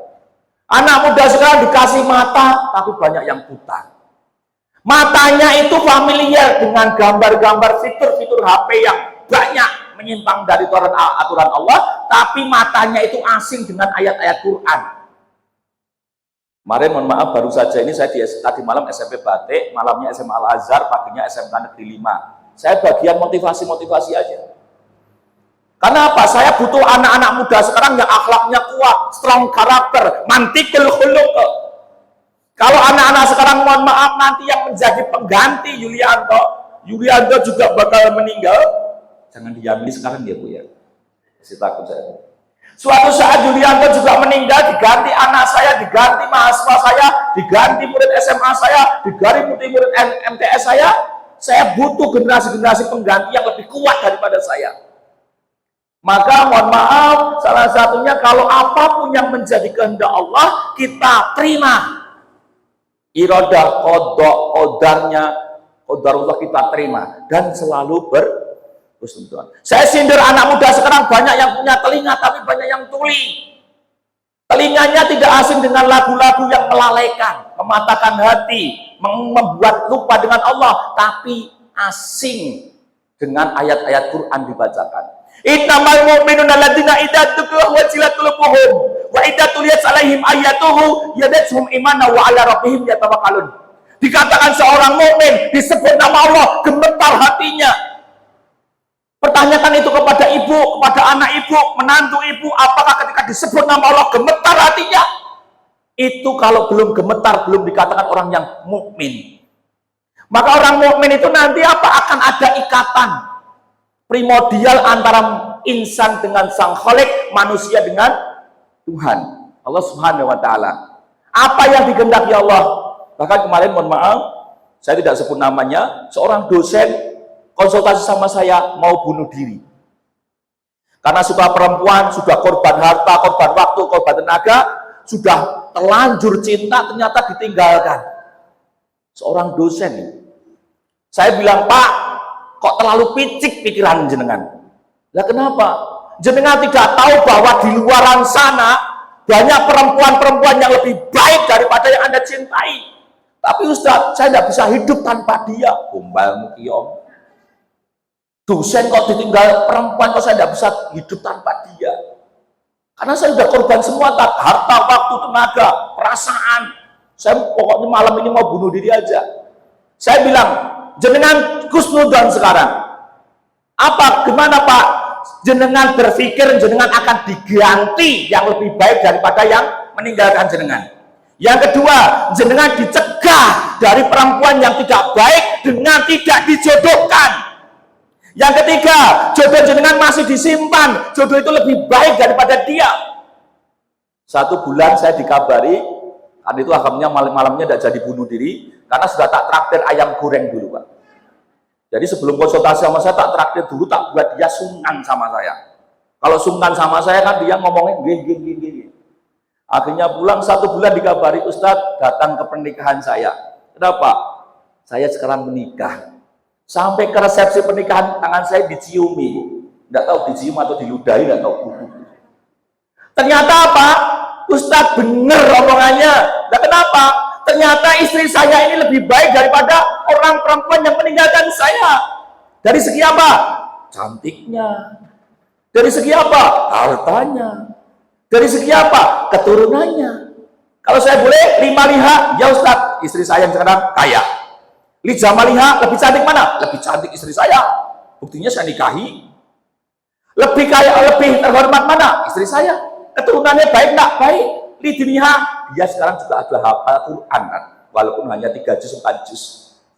Anak muda sekarang dikasih mata, tapi banyak yang buta. Matanya itu familiar dengan gambar-gambar fitur-fitur HP yang banyak menyimpang dari aturan Allah, tapi matanya itu asing dengan ayat-ayat Quran. Kemarin mohon maaf baru saja ini saya tadi malam SMP Batik, malamnya SMA Al-Azhar, paginya SMK Negeri 5. Saya bagian motivasi-motivasi aja. Karena apa? Saya butuh anak-anak muda sekarang yang akhlaknya kuat, strong karakter, mantikul khuluq. Kalau anak-anak sekarang mohon maaf nanti yang menjadi pengganti Yulianto juga bakal meninggal. Jangan diambil sekarang ya Bu ya. Masih takut saya. Suatu saat Yulianto juga meninggal, diganti anak saya, diganti mahasiswa saya, diganti murid SMA saya, diganti murid MTS saya. Saya butuh generasi-generasi pengganti yang lebih kuat daripada saya. Maka mohon maaf, salah satunya kalau apapun yang menjadi kehendak Allah, kita terima. Iradah, qadha, qadarnya, qadarullah kita terima. Dan selalu berhusnudzon. Saya sindir anak muda sekarang banyak yang punya telinga, tapi banyak yang tuli. Telinganya tidak asing dengan lagu-lagu yang melalaikan, mematahkan hati, membuat lupa dengan Allah, tapi asing dengan ayat-ayat Quran dibacakan. Innamal mu'minuna alladzina idza dzukira wajilat qulubuhum wa idza tuliyat 'alaihim ayatuhu yadatuhum imanan wa 'ala rabbihim yatawakkalun. Dikatakan seorang mukmin disebut nama Allah gemetar hatinya. Pertanyakan itu kepada ibu, kepada anak ibu, menantu ibu, apakah ketika disebut nama Allah gemetar hatinya? Itu kalau belum gemetar, belum dikatakan orang yang mukmin. Maka orang mukmin itu nanti apa? Akan ada ikatan primordial antara insan dengan sang khalik, manusia dengan Tuhan Allah Subhanahu wa taala. Apa yang dikehendaki Allah? Bahkan kemarin mohon maaf, saya tidak sebut namanya, seorang dosen konsultasi sama saya mau bunuh diri. Karena suka perempuan, sudah korban harta, korban waktu, korban tenaga, sudah terlanjur cinta ternyata ditinggalkan. Seorang dosen. Saya bilang, "Pak, kok terlalu picik pikiran jenengan?" Lah kenapa? Jenengan tidak tahu bahwa di luaran sana banyak perempuan-perempuan yang lebih baik daripada yang Anda cintai. Tapi Ustaz, saya tidak bisa hidup tanpa dia. Gombal mukiom. Dosen kok ditinggal perempuan, kok saya tidak bisa hidup tanpa dia. Karena saya sudah korban semua, harta, waktu, tenaga, perasaan. Saya pokoknya malam ini mau bunuh diri aja. Saya bilang, jenengan husnudzon sekarang. Apa? Gimana Pak? Jenengan berpikir jenengan akan diganti yang lebih baik daripada yang meninggalkan jenengan. Yang kedua, jenengan dicegah dari perempuan yang tidak baik dengan tidak dijodohkan. Yang ketiga, jodoh jenengan masih disimpan, jodoh itu lebih baik daripada dia. 1 bulan saya dikabari, kan itu akhirnya malamnya tidak jadi bunuh diri, karena sudah tak traktir ayam goreng dulu, Pak. Jadi sebelum konsultasi sama saya, tak traktir dulu, tak buat dia sungkan sama saya. Kalau sungkan sama saya kan dia ngomongin gini. Akhirnya pulang 1 bulan dikabari, Ustadz datang ke pernikahan saya. Kenapa? Saya sekarang menikah. Sampai ke resepsi pernikahan tangan saya diciumi. Tidak tahu dicium atau diludahi, tidak tahu. Ternyata apa? Ustadz bener omongannya. Nah, kenapa? Ternyata istri saya ini lebih baik daripada orang perempuan yang meninggalkan saya. Dari segi apa? Cantiknya. Dari segi apa? Hartanya. Dari segi apa? Keturunannya. Kalau saya boleh 5 liha, ya Ustadz, istri saya yang sekarang kaya. Liza maliha, lebih cantik mana? Lebih cantik istri saya. Buktinya saya nikahi. Lebih kaya, lebih terhormat mana? Istri saya. Keturunannya baik enggak? Baik. Lidiniha, dia sekarang juga ada hafal Quran kan? Walaupun hanya 3 juz, 4 juz.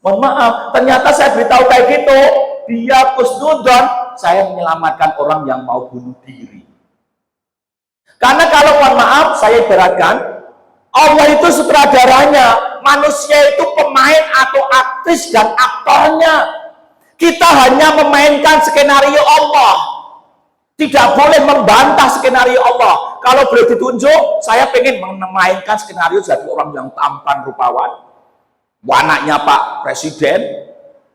Mohon maaf, ternyata saya beritahu kayak gitu, dia kusnudon, saya menyelamatkan orang yang mau bunuh diri. Karena kalau mohon maaf, saya ibaratkan Allah itu sutradaranya, manusia itu pemain atau aktris dan aktornya. Kita hanya memainkan skenario Allah, tidak boleh membantah skenario Allah. Kalau boleh ditunjuk, saya pengen memainkan skenario jadi orang yang tampan rupawan, anaknya Pak Presiden,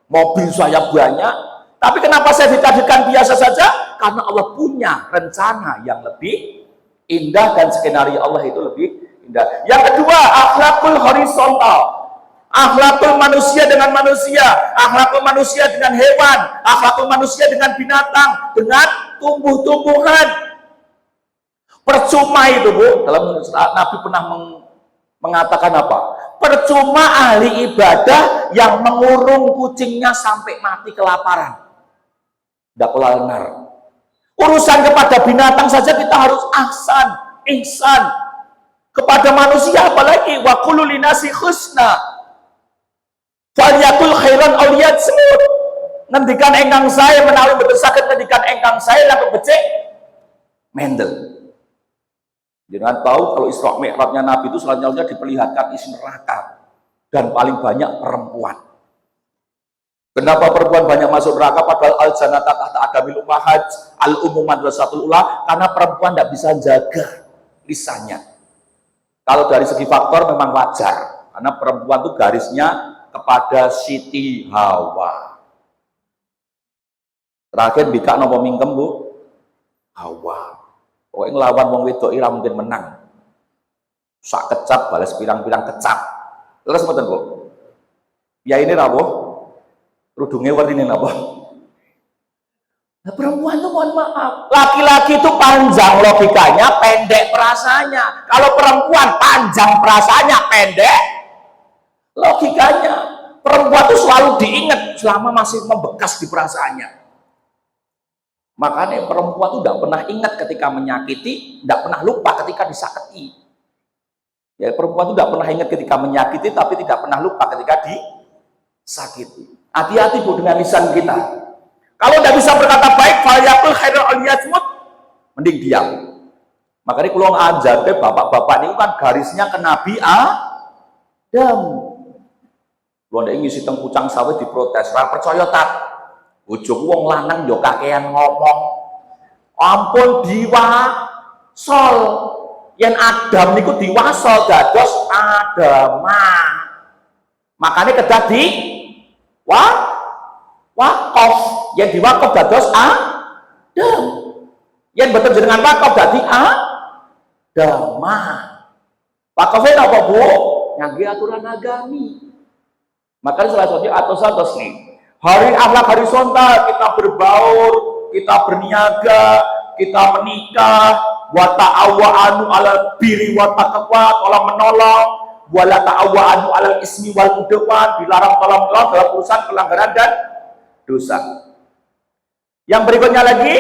mobil saya banyak. Tapi kenapa saya ditadikan biasa saja? Karena Allah punya rencana yang lebih indah dan skenario Allah itu lebih indah. Yang kedua, akhlakul horizontal. Akhlakul manusia dengan manusia, akhlakul manusia dengan hewan, akhlakul manusia dengan binatang, dengan tumbuh-tumbuhan. Percuma itu, Bu, dalam Nabi pernah mengatakan apa? Percuma ahli ibadah yang mengurung kucingnya sampai mati kelaparan. Tidak kelanar. Urusan kepada binatang saja kita harus ihsan. Kepada manusia apalagi wa kullu linasi husna. Falyakul khairan aw liyasmut. Ngendikan engkang saya menawi betul saged ngendikan engkang saya lan becik mendel. Jangan tahu kalau Isra Mi'rajnya Nabi itu selanjutnya diperlihatkan isi neraka dan paling banyak perempuan. Kenapa perempuan banyak masuk neraka padahal al-jannata tahta adamil ummahat al-ummu madrasatul ula? Karena perempuan tidak bisa jaga lisannya. Kalau dari segi faktor memang wajar, karena perempuan itu garisnya kepada Siti Hawa. Terakhir bika nopo mingkem, Bu? Hawa. Pokoknya ngelawan wong wedok ira mungkin menang. Sak kecap balas pirang-pirang kecap. Terus mboten, Bu? Ya ini rawuh. Rudungnya warnanya apa? Nah, perempuan itu mohon maaf, laki-laki itu panjang logikanya, pendek perasaannya. Kalau perempuan panjang perasaannya, pendek logikanya. Perempuan itu selalu diingat selama masih membekas di perasaannya. Makanya perempuan itu tidak pernah ingat ketika menyakiti, tidak pernah lupa ketika disakiti. Ya, perempuan itu tidak pernah ingat ketika menyakiti, tapi tidak pernah lupa ketika disakiti. Hati-hati, Bu, dengan lisan kita. Kalau tidak bisa berkata baik, falyakul khairan aw liyasmut, mending diam. Makanya kalau ngajarke bapak-bapak ini kan garisnya ke Nabi Adam. Kalau ndak ngisi teng pucang sawit diprotes, ora percaya tak. Bojoku wong lanang yo kakean ngomong. Ampun diwasol. Yen Adam niku diwasol dados Adama. Makanya kedah di wakaf, yang diwakaf dados Adam. Yang betul jenengan wakaf dadi Adama. Wakafnya apa, Bu? Ngangge aturan agami. Makanya salah satunya atos nih. Hari akhlak horizontal, kita berbaur, kita berniaga, kita menikah, wa ta'awwa'anu 'alal birri wa taqwa, tolong menolong, wa la ta'awwa'anu 'alal ismi wal udwan, dilarang tolong menolong dalam urusan pelanggaran dan dosa. Yang berikutnya lagi,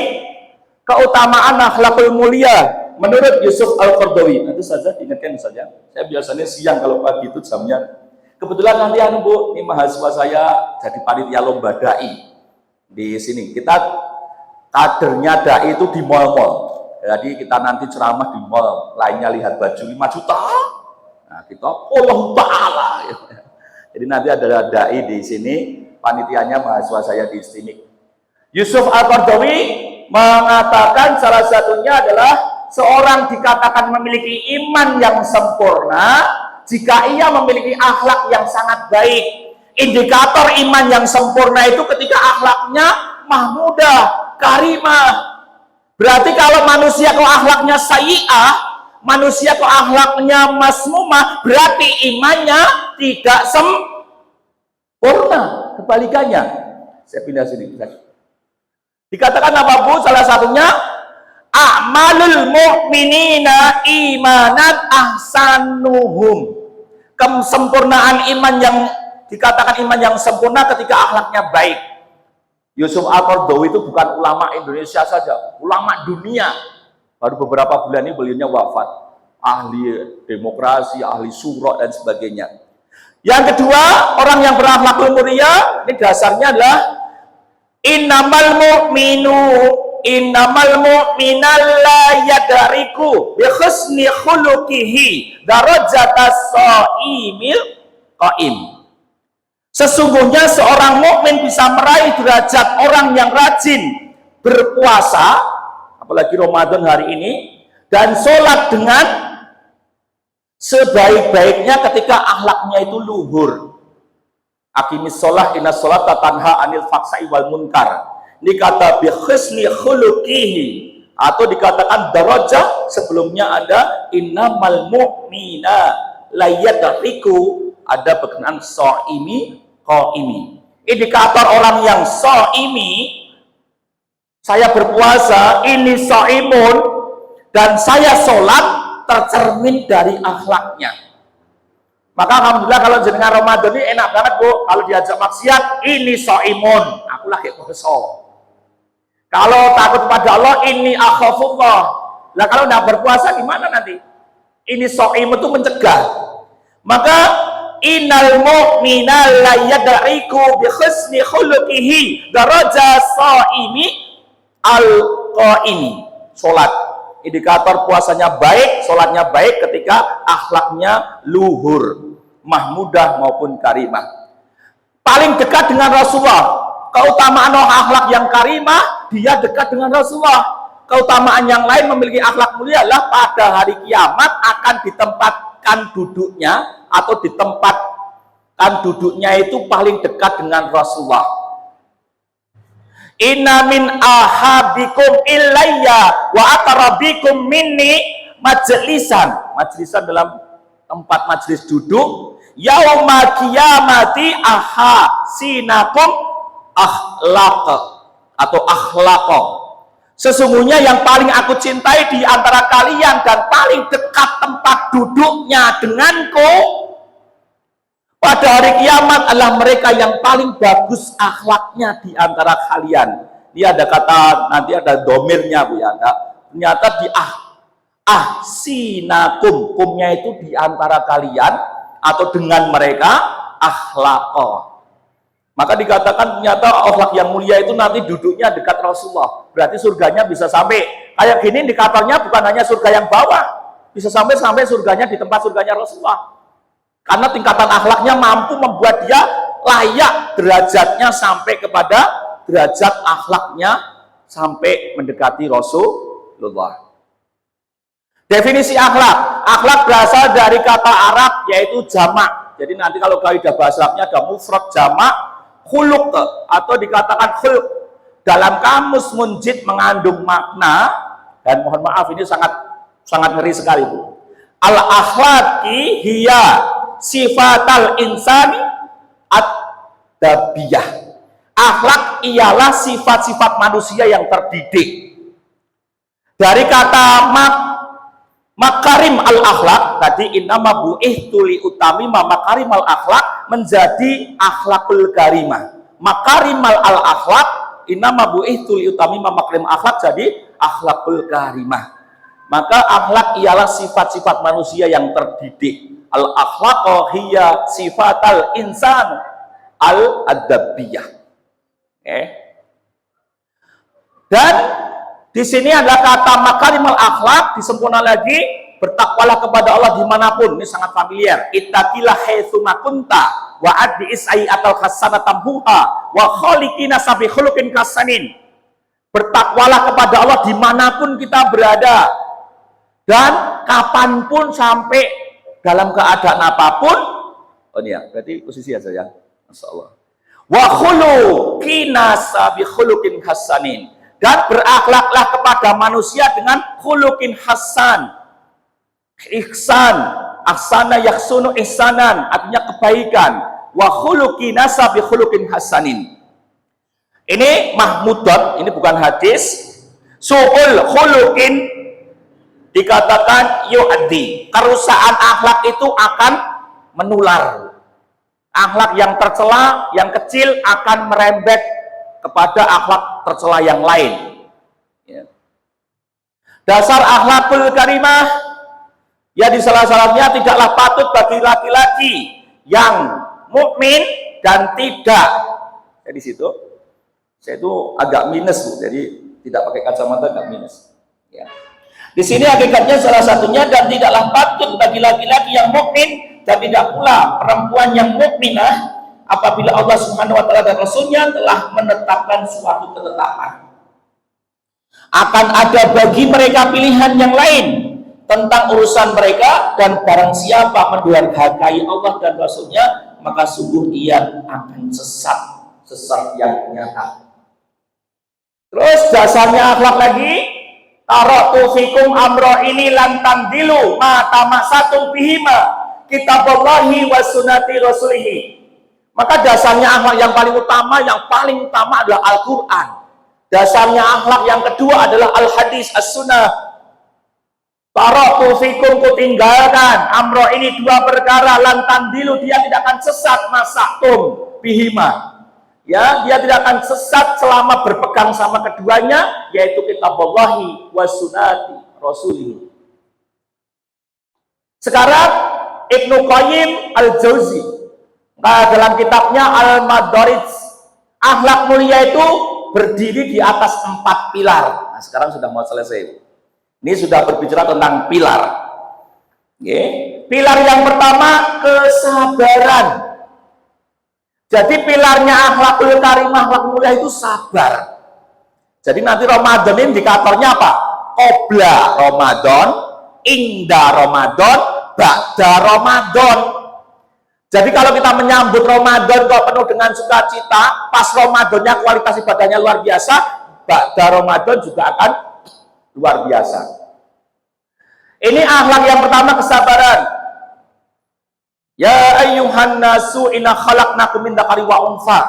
keutamaan akhlakul mulia. menurut Yusuf Al-Qaradawi, nanti saja ingatkan saja. Saya biasanya siang kalau pagi itu jamnya. Kebetulan nanti Bu, ini mahasiswa saya jadi panitia lomba dai di sini. Kita kadernya dai itu di mall-mall. Jadi kita nanti ceramah di mall, lainnya lihat baju 5 juta. Nah, kita Allah Ta'ala. Jadi nanti ada dai di sini, panitianya mahasiswa saya di sini. Yusuf Al-Qaradawi mengatakan salah satunya adalah seorang dikatakan memiliki iman yang sempurna jika ia memiliki akhlak yang sangat baik. Indikator iman yang sempurna itu ketika akhlaknya mahmudah, karimah. Berarti kalau manusia kok akhlaknya sayyi'ah, manusia kok akhlaknya masmumah, berarti imannya tidak sempurna. Kebalikannya. Saya pindah sini. Dikatakan apa Bu? Salah satunya a'malul mu'minina imanan ahsanuhum. Kesempurnaan iman yang dikatakan iman yang sempurna ketika akhlaknya baik. Yusuf Al-Qaradawi itu bukan ulama Indonesia saja, ulama dunia. Baru beberapa bulan ini beliaunya wafat. Ahli demokrasi, ahli syura dan sebagainya. Yang kedua, orang yang berakhlak mulia, ini dasarnya adalah innamal mu'minal la yadariku bi husni khuluqihi darajatas shaimil qaim. Sesungguhnya seorang mukmin bisa meraih derajat orang yang rajin berpuasa, apalagi Ramadan hari ini, dan sholat dengan sebaik-baiknya ketika akhlaknya itu luhur. Aqimis sholah inna sholat tanha anil faksai wal munkar. Ini kata bi husni khuluqihi, atau dikatakan darajah, sebelumnya ada innamal mu'mina la yadriku, ada berkenaan shaimi qaimi. Indikator orang yang shaimi, saya berpuasa, ini shaimun, dan saya sholat, tercermin dari akhlaknya. Maka alhamdulillah kalau jenengan Ramadan ini enak banget Bu, kalau diajak maksiat, ini shaimun, aku lagi puasa. Kalau takut pada Allah, ini akhafullah. Lah kalau tidak berpuasa gimana nanti? Ini shaim itu mencegah. Maka innal mu'mina la yadriku bi husni khuluqihi daraja shaimi al-qaimi. Salat, indikator puasanya baik, salatnya baik ketika akhlaknya luhur, mahmudah maupun karimah. Paling dekat dengan Rasulullah. Keutamaan akhlak yang karimah, dia dekat dengan Rasulullah. Keutamaan yang lain memiliki akhlak mulia adalah pada hari kiamat akan ditempatkan duduknya, atau ditempatkan duduknya itu paling dekat dengan Rasulullah. Inna min ahabikum ilayya wa aqrabikum minni majlisan. Majlisan dalam tempat majlis duduk. Yauma qiyamati ahasinakum akhlaq atau akhlaqo. Sesungguhnya yang paling aku cintai di antara kalian dan paling dekat tempat duduknya denganku pada hari kiamat adalah mereka yang paling bagus akhlaknya di antara kalian. Ini ada kata, nanti ada domirnya Bu ya. Ternyata di ahsinakum, kumnya itu di antara kalian atau dengan mereka akhlaqo. Maka dikatakan ternyata akhlak yang mulia itu nanti duduknya dekat Rasulullah. Berarti surganya bisa sampai kayak gini, indikatornya bukan hanya surga yang bawah, bisa sampai surganya di tempat surganya Rasulullah. Karena tingkatan akhlaknya mampu membuat dia layak derajatnya sampai kepada derajat akhlaknya sampai mendekati Rasulullah. Definisi akhlak. Akhlak berasal dari kata Arab yaitu jamak. Jadi nanti kalau kaidah bahasa Arabnya ada mufrad, jamak, khuluq, atau dikatakan khuluq. Dalam kamus Munjid mengandung makna, dan mohon maaf ini sangat ngeri sekali Bu. Al-akhlaqi hiya sifatal insani ad-dabiyah. Akhlak ialah sifat-sifat manusia yang terdidik. Dari kata makarim al-akhlak, tadi innama bu'ihtu li utamima makarim al-akhlak, menjadi akhlakul karimah. Makarimal al-akhlak, innama bu'ihtu li utamima makarim al-akhlak, jadi akhlakul karimah. Maka akhlak ialah sifat-sifat manusia yang terdidik. Al akhlaqu hiya sifatal insan al adabiyah. Dan di sini ada kata makarimal akhlak, disempurna lagi, bertakwalah kepada Allah dimanapun. Ini sangat familiar. Ittaqilah haitsu ma kunta wa addi isai atal hasanatan huha wa khaliqina sabi khuluqin hasanin. Bertakwalah kepada Allah dimanapun kita berada, dan kapanpun, sampai dalam keadaan apapun. Oh ini ya, berarti posisi aja ya. Masya Allah. Wa khuluqina sabi khuluqin hasanin. Dan berakhlaklah kepada manusia dengan khuluqin hasan. Ihsan, ahsana yakhsunu ihsanan, artinya kebaikan. Wa khuluqina sabi khuluqin hasanin. Ini mahmudat, ini bukan hadis. Su'ul khuluqin dikatakan yu'addi. Kerusakan akhlak itu akan menular. Akhlak yang tercela, yang kecil akan merembet kepada akhlak tercela yang lain. Dasar akhlakul karimah, ya di salah-salahnya tidaklah patut bagi laki-laki yang mukmin dan tidak. Ya di situ, saya itu agak minus Bu, jadi tidak pakai kacamata agak minus. Ya. Di sini hakikatnya salah satunya, dan tidaklah patut bagi laki-laki yang mukmin dan tidak pula perempuan yang mukminah apabila Allah Subhanahu wa taala dan Rasulnya telah menetapkan suatu ketetapan. Akan ada bagi mereka pilihan yang lain tentang urusan mereka, dan barang siapa mendurhakai Allah dan Rasulnya, maka sungguh ia akan sesat yang nyata. Terus dasarnya akhlak lagi, taraktu fikum amro ini lantan dilu ma tamasatum bihima kitaballahi wa sunnati rasulihi. Maka dasarnya akhlak yang paling utama adalah Al-Quran. Dasarnya akhlak yang kedua adalah Al-Hadis, As-Sunnah. Taraktu fikum, kutinggalkan amro ini dua perkara lantan dilu, dia tidak akan sesat masatum bihima. Ya, dia tidak akan sesat selama berpegang sama keduanya, yaitu kitaballahi wa sunnati rasulihi. Sekarang Ibnu Qayyim Al-Jauzi, dalam kitabnya Al-Madarij, akhlak mulia itu berdiri di atas 4 pilar. Nah, sekarang sudah mau selesai. Ini sudah berbicara tentang pilar. Pilar yang pertama, kesabaran. Jadi pilarnya akhlakul karimah, akhlak mulia itu sabar. Jadi nanti Ramadan ini indikatornya apa? Qobla Ramadan, inda Ramadan, ba'da Ramadan. Jadi kalau kita menyambut Ramadan kok penuh dengan sukacita, pas Ramadannya kualitas ibadahnya luar biasa, ba'da Ramadan juga akan luar biasa. Ini akhlak yang pertama, kesabaran. Ya ayyuhan nasu inna khalaqnakum min dzakari wa untha.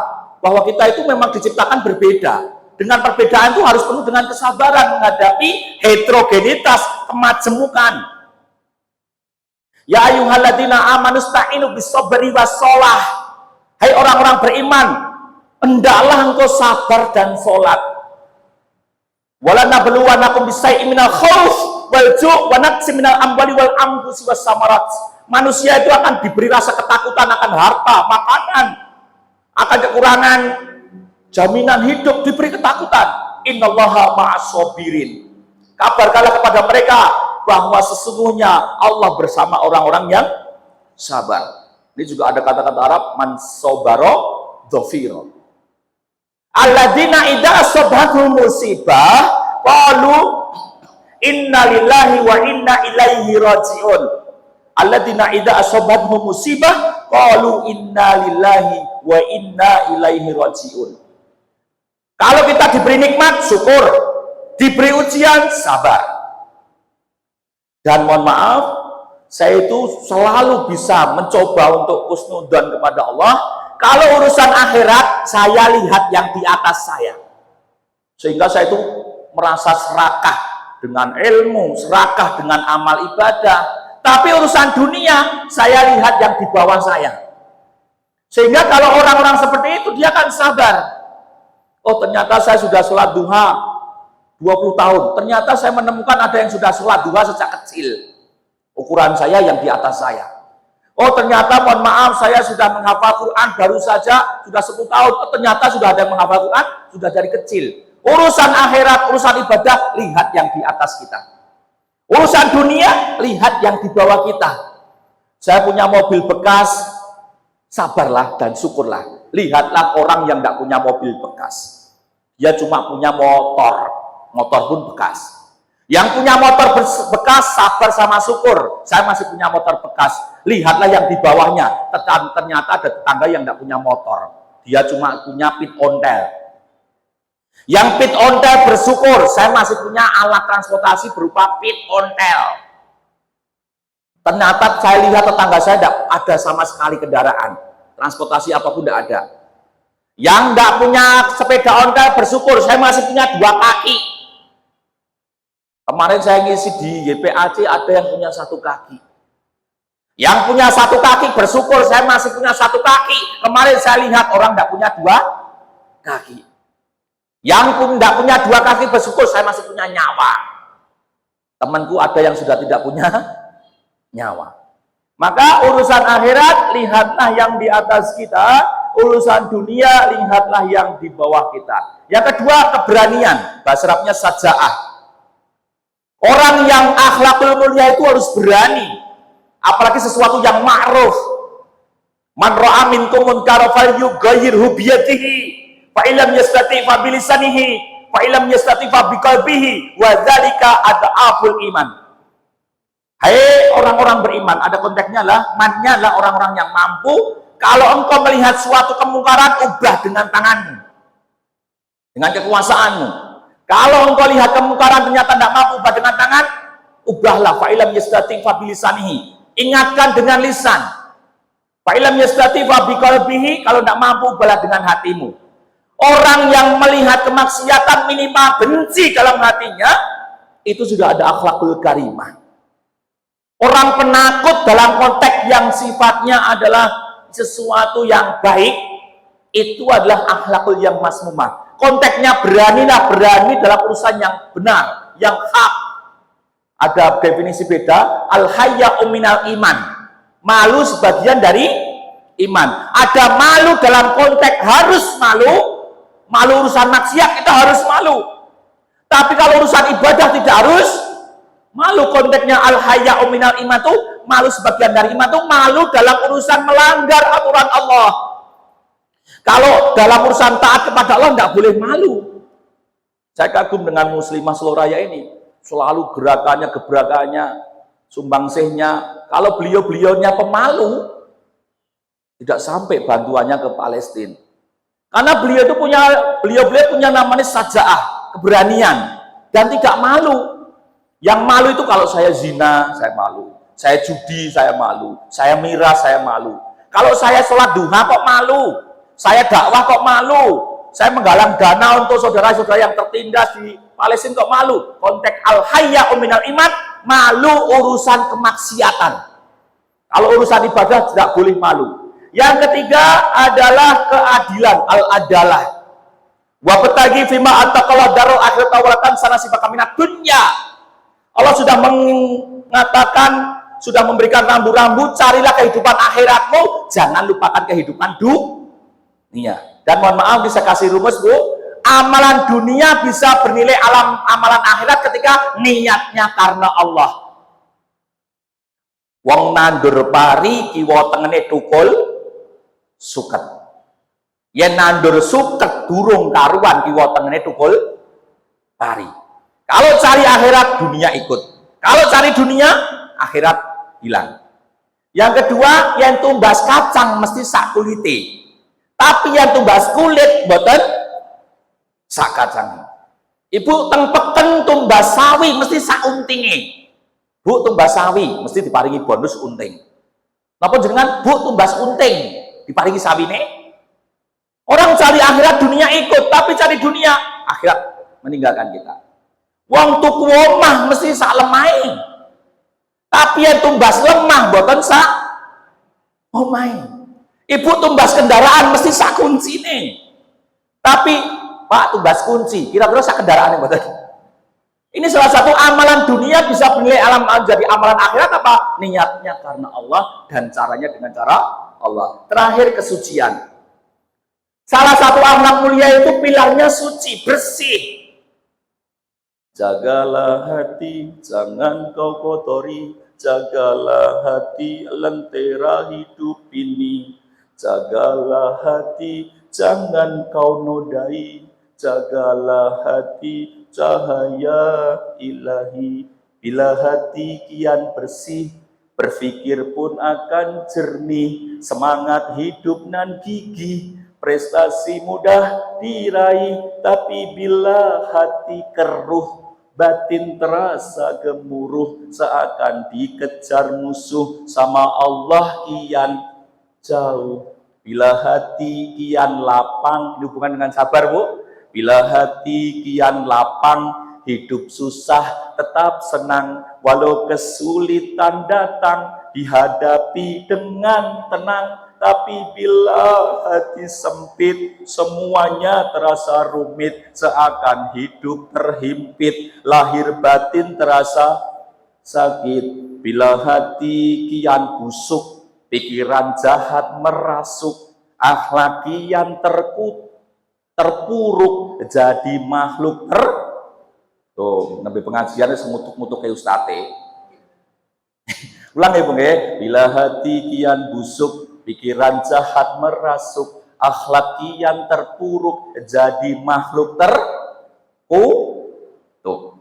Bahwa kita itu memang diciptakan berbeda. Dengan perbedaan itu harus penuh dengan kesabaran menghadapi heterogenitas, kemajemukan. Ya ayyuhalladzina amanu sta'inu bis-sabri was-shalah. Hai orang-orang beriman, hendaklah engkau sabar dan salat. Wala nabluwanakum bisai'in minal khauf wal ju' wa naqsin minal amwali wal anfusi was samarat. Manusia itu akan diberi rasa ketakutan akan harta, makanan, akan kekurangan, jaminan hidup, diberi ketakutan. Innallaha ma'as sabirin. Kabarkanlah kepada mereka bahwa sesungguhnya Allah bersama orang-orang yang sabar. Ini juga ada kata-kata Arab, man sabara dhafira. Alladzina idza asabathum musibah qalu inna lillahi wa inna ilaihi raji'un. Alladzina idza asabathum musibah qalu inna lillahi wa inna ilaihi raji'un. Kalau kita diberi nikmat, syukur. Diberi ujian, sabar. Dan mohon maaf, saya itu selalu bisa mencoba untuk husnudzon kepada Allah. Kalau urusan akhirat, saya lihat yang di atas saya. Sehingga saya itu merasa serakah dengan ilmu, serakah dengan amal ibadah. Tapi urusan dunia, saya lihat yang di bawah saya. Sehingga kalau orang-orang seperti itu, dia akan sabar. Oh ternyata saya sudah sholat duha, 20 tahun. Ternyata saya menemukan ada yang sudah sholat duha sejak kecil. Ukuran saya yang di atas saya. Oh ternyata mohon maaf saya sudah menghafal Quran baru saja sudah 10 tahun. Oh, ternyata sudah ada yang menghafal Quran sudah dari kecil. Urusan akhirat, urusan ibadah, lihat yang di atas kita. Urusan dunia, lihat yang di bawah kita. Saya punya mobil bekas, sabarlah dan syukurlah. Lihatlah orang yang tidak punya mobil bekas. Dia cuma punya motor pun bekas. Yang punya motor bekas, sabar sama syukur. Saya masih punya motor bekas. Lihatlah yang di bawahnya. Ternyata ada tetangga yang tidak punya motor. Dia cuma punya pit ontel. Yang pit ontel bersyukur, saya masih punya alat transportasi berupa pit ontel. Ternyata saya lihat tetangga saya tidak ada sama sekali kendaraan. Transportasi apapun tidak ada. Yang tidak punya sepeda ontel bersyukur, saya masih punya 2 kaki. Kemarin saya ngisi di YPAC ada yang punya 1 kaki. Yang punya 1 kaki bersyukur, saya masih punya 1 kaki. Kemarin saya lihat orang tidak punya 2 kaki. Yang pun tidak punya 2 kaki bersyukur, saya masih punya nyawa. Temanku ada yang sudah tidak punya nyawa. Maka urusan akhirat, lihatlah yang di atas kita. Urusan dunia, lihatlah yang di bawah kita. Yang kedua, keberanian. Bahasa Arabnya saja'ah. Orang yang akhlakul mulia itu harus berani. Apalagi sesuatu yang ma'ruf. Man ra'a minkum munkaran falyughayyirhu biyadihi. Fa illam yastati' fa bilisanihi. Fa illam yastati' fa biqalbihi. Wa dzalika ad'aful iman. Hai orang-orang beriman, ada konteksnya lah, mannya lah orang-orang yang mampu. Kalau engkau melihat suatu kemungkaran, ubah dengan tanganmu, dengan kekuasaanmu. Kalau engkau lihat kemungkaran ternyata tidak mampu ubah dengan tangan, ubahlah. Fa'ilam yastati' fa bilisanihi. Ingatkan dengan lisan. Fa'ilam yastati' fa biqalbihi. Kalau tidak mampu ubahlah dengan hatimu. Orang yang melihat kemaksiatan minimal benci dalam hatinya, itu sudah ada akhlakul karimah. Orang penakut dalam konteks yang sifatnya adalah sesuatu yang baik, itu adalah akhlakul yang masmumah. Konteksnya beranilah, berani dalam urusan yang benar, yang hak. Ada definisi beda. Al-hayya'u minal iman. Malu sebagian dari iman. Ada malu dalam konteks harus malu. Malu urusan maksiat kita harus malu. Tapi kalau urusan ibadah tidak harus malu. Konteksnya al-hayya'u minal iman itu malu sebagian dari iman itu malu dalam urusan melanggar aturan Allah. Kalau dalam urusan taat kepada Allah tidak boleh malu. Saya kagum dengan muslimah Seloraya ini. Selalu gerakannya, gebrakannya, sumbangsihnya. Kalau beliau-beliaunya pemalu, tidak sampai bantuannya ke Palestina. Karena beliau punya namanya saja'ah, keberanian, dan tidak malu. Yang malu itu kalau saya zina, saya malu. Saya judi, saya malu. Saya miras, saya malu. Kalau saya sholat duha kok malu. Saya dakwah kok malu. Saya menggalang dana untuk saudara-saudara yang tertindas di Palestina kok malu. Konteks al-hayya'u minal iman, malu urusan kemaksiatan. Kalau urusan ibadah tidak boleh malu. Yang ketiga adalah keadilan, al-adalah. Wa batagi fima antaqallah darul akhirat awalatan sana sifat kaminat dunya. Allah sudah mengatakan, sudah memberikan rambu-rambu, carilah kehidupan akhiratmu, jangan lupakan kehidupan dunia. Dan mohon maaf bisa kasih rumus Bu, amalan dunia bisa bernilai amalan akhirat ketika niatnya karena Allah. Wong nandur pari kiwa tengene tukul suket. Yen nandur suket durung karuan kiwa tengene tukul pari. Kalau cari akhirat dunia ikut. Kalau cari dunia akhirat hilang. Yang kedua, yang tumbas kacang mesti sak kulite. Tapi yang tumbas kulit boten sak kacang. Ibu tengpeken tumbas sawi mesti sak untinge. Bu tumbas sawi mesti diparingi bonus unting. Napa jenengan Bu tumbas unting diparingi sawine? Orang cari akhirat dunia ikut, tapi cari dunia akhirat meninggalkan kita. Wong tuku omah mesti sak lemahe. Tapi yang tumbas lemah boten sak omahe. Ibu tumbas kendaraan mesti sak kuncine. Tapi Pak tumbas kunci, kira-kira sak kendaraan boten. Ini salah satu amalan dunia bisa bernilai jadi amalan akhirat apa? Niatnya karena Allah dan caranya dengan cara Allah. Terakhir kesucian. Salah satu akhlak mulia itu pilarnya suci, bersih. Jagalah hati, jangan kau kotori. Jagalah hati, lentera hidup ini. Jagalah hati, jangan kau nodai. Jagalah hati, cahaya ilahi. Bila hati kian bersih, berpikir pun akan jernih. Semangat hidup nan gigih, prestasi mudah diraih. Tapi bila hati keruh, batin terasa gemuruh, seakan dikejar musuh, sama Allah kian jauh. Bila hati kian lapang, hubungan dengan sabar, Bu. Bila hati kian lapang, hidup susah tetap senang, walau kesulitan datang, dihadapi dengan tenang. Tapi bila hati sempit, semuanya terasa rumit, seakan hidup terhimpit, lahir batin terasa sakit. Bila hati kian busuk, pikiran jahat merasuk, akhlak kian terpuruk, jadi makhluk tuh, nabi pengajiannya semutuk-mutuk kayak ustate. Ulang ya Bung ya. Bila hati kian busuk, pikiran jahat merasuk, akhlak kian terpuruk, jadi makhluk tuh.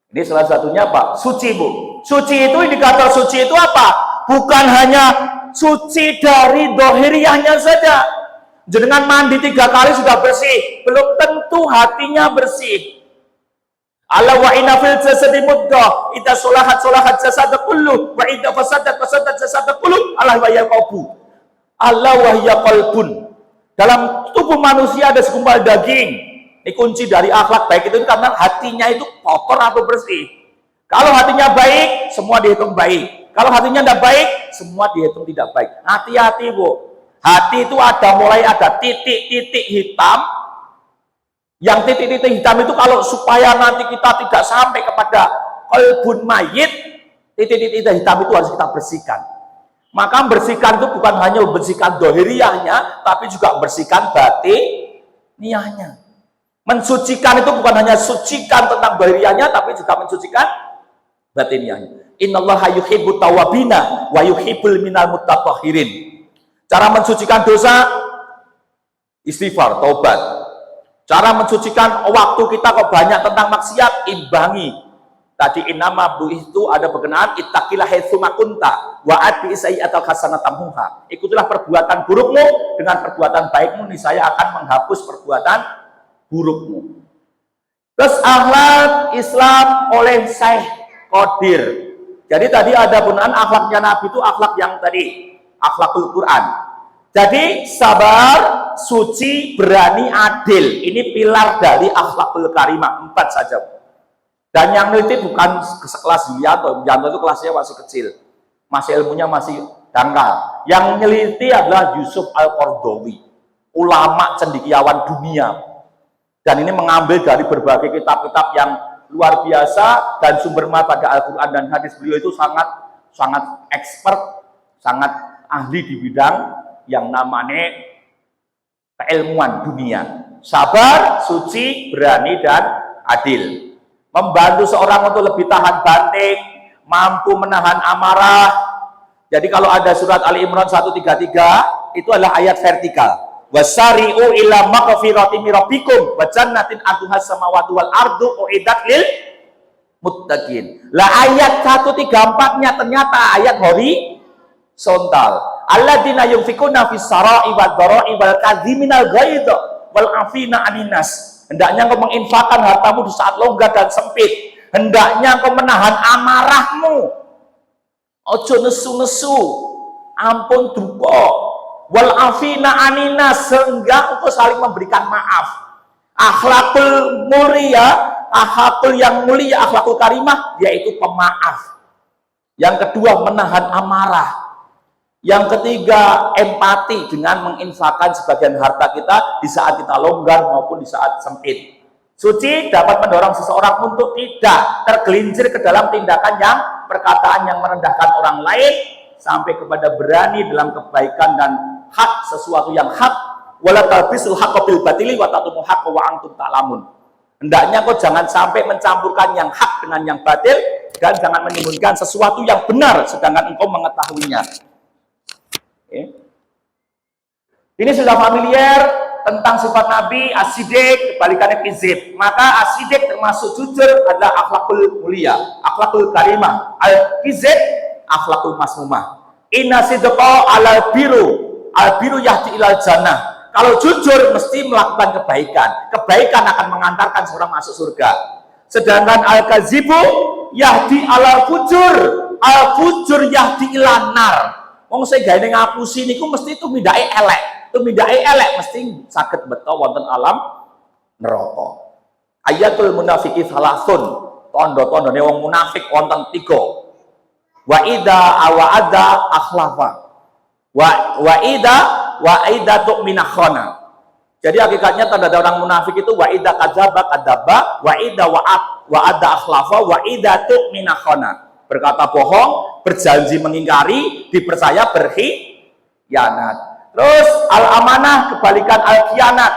Ini salah satunya apa? Suci, Bu. Suci itu, indikator suci itu apa? Bukan hanya suci dari dohiriahnya saja. Jenengan mandi 3 kali sudah bersih, belum tentu hatinya bersih. Ala wa inna fil jasadi mudghah, idza salahat jasadu kullu, wa idza fasadat jasadu kullu, ala wa ya qalbu. Allah wa hiya qalbun. Dalam tubuh manusia ada segumpal daging. Ini kunci dari akhlak baik itu karena hatinya itu kotor atau bersih. Kalau hatinya baik, semua dihitung baik. Kalau hatinya tidak baik, semua dihitung tidak baik. Hati-hati, Bu. Hati itu mulai ada titik-titik hitam. Yang titik-titik hitam itu kalau supaya nanti kita tidak sampai kepada qalbun mayit, titik-titik hitam itu harus kita bersihkan. Maka bersihkan itu bukan hanya membersihkan dohiriyahnya, tapi juga bersihkan batiniahnya. Mensucikan itu bukan hanya sucikan tentang dohiriyahnya, tapi juga mensucikan batiniahnya. Innallaha yuhibbut tawwabina wa yuhibbul minal mutatahhirin. Cara mensucikan dosa, istighfar, taubat. Cara mensucikan waktu kita kok banyak tentang maksiat, imbangi. Tadi inama bu itu ada berkenaan ittaqilah haitsu makunta wa atbi sayyi'atal hasanatamuha. Ikutilah perbuatan burukmu dengan perbuatan baikmu, niscaya akan menghapus perbuatan burukmu. Terus akhlak Islam oleh Syekh Qadir. Jadi tadi ada berkenaan akhlaknya Nabi itu akhlak yang tadi, akhlakul Quran. Jadi sabar, suci, berani, adil. Ini pilar dari akhlakul karimah, 4 saja. Dan yang neliti bukan sekelas Yulianto. Yulianto itu kelasnya masih kecil, masih ilmunya masih dangkal. Yang neliti adalah Yusuf Al-Qaradawi, ulama cendekiawan dunia. Dan ini mengambil dari berbagai kitab-kitab yang luar biasa, dan sumber mata pada Al-Quran dan hadis beliau itu sangat expert, sangat ahli di bidang yang namanya keilmuan dunia. Sabar, suci, berani, dan adil. Membantu seorang untuk lebih tahan banting, mampu menahan amarah. Jadi kalau ada surat Ali Imran 133, itu adalah ayat vertikal. Wasari'u ila maghfirati min rabbikum wa jannatin 'arduhas samawati wal ardu uiddat lil muttaqin. Lah ayat 134-nya ternyata ayat horizontal. Alladzina yunfikuna fis sarai wad dharai wal kadhiminal ghaidh wal afina 'anil nas. Hendaknya engkau menginfakkan hartamu di saat longgar dan sempit. Hendaknya engkau menahan amarahmu. Ojo nesu-nesu. Ampun duka. Wal afina 'anil nas, sehingga engkau saling memberikan maaf. Akhlakul mulia, akhlakul yang mulia, akhlakul karimah, yaitu pemaaf. Yang kedua, menahan amarah. Yang ketiga, empati dengan menginfakkan sebagian harta kita di saat kita longgar maupun di saat sempit. Suci dapat mendorong seseorang untuk tidak tergelincir ke dalam tindakan yang perkataan yang merendahkan orang lain, sampai kepada berani dalam kebaikan dan hak, sesuatu yang hak. Wala talbisul haqqa bil batili wa tatumul haqqa wa antum ta'lamun. Hendaknya kau jangan sampai mencampurkan yang hak dengan yang batil, dan jangan menyembunyikan sesuatu yang benar sedangkan engkau mengetahuinya. Ini sudah familiar tentang sifat Nabi. As-Siddiq kebalikannya kizib. Maka as-Siddiq termasuk jujur adalah akhlakul mulia, akhlakul karimah. Al-kizib akhlakul masmumah. Inna sidqa alal biru, al biru yahdi ilal jannah. Kalau jujur mesti melakukan kebaikan, kebaikan akan mengantarkan seorang masuk surga. Sedangkan al-kazibu yahdi alal fujur, al fujur yahdi ilan nar. Wong sing gawe ngapusi niku mesti tumindake elek. Tumindake elek mesti saged beto wonten alam neraka. Ayatul munafiki salasun. Tondo-tondone wong munafik wonten 3. Wa idza awa'ada akhlafa. Wa idza tu'mina khana. Jadi hakikatnya tanda orang munafik itu wa idza kadzaba kadzaba, wa idza wa'ada akhlafa, wa idza tu'mina khana. Berkata bohong, berjanji mengingkari, dipercaya berkhianat. Terus al-amanah kebalikan al-khianat.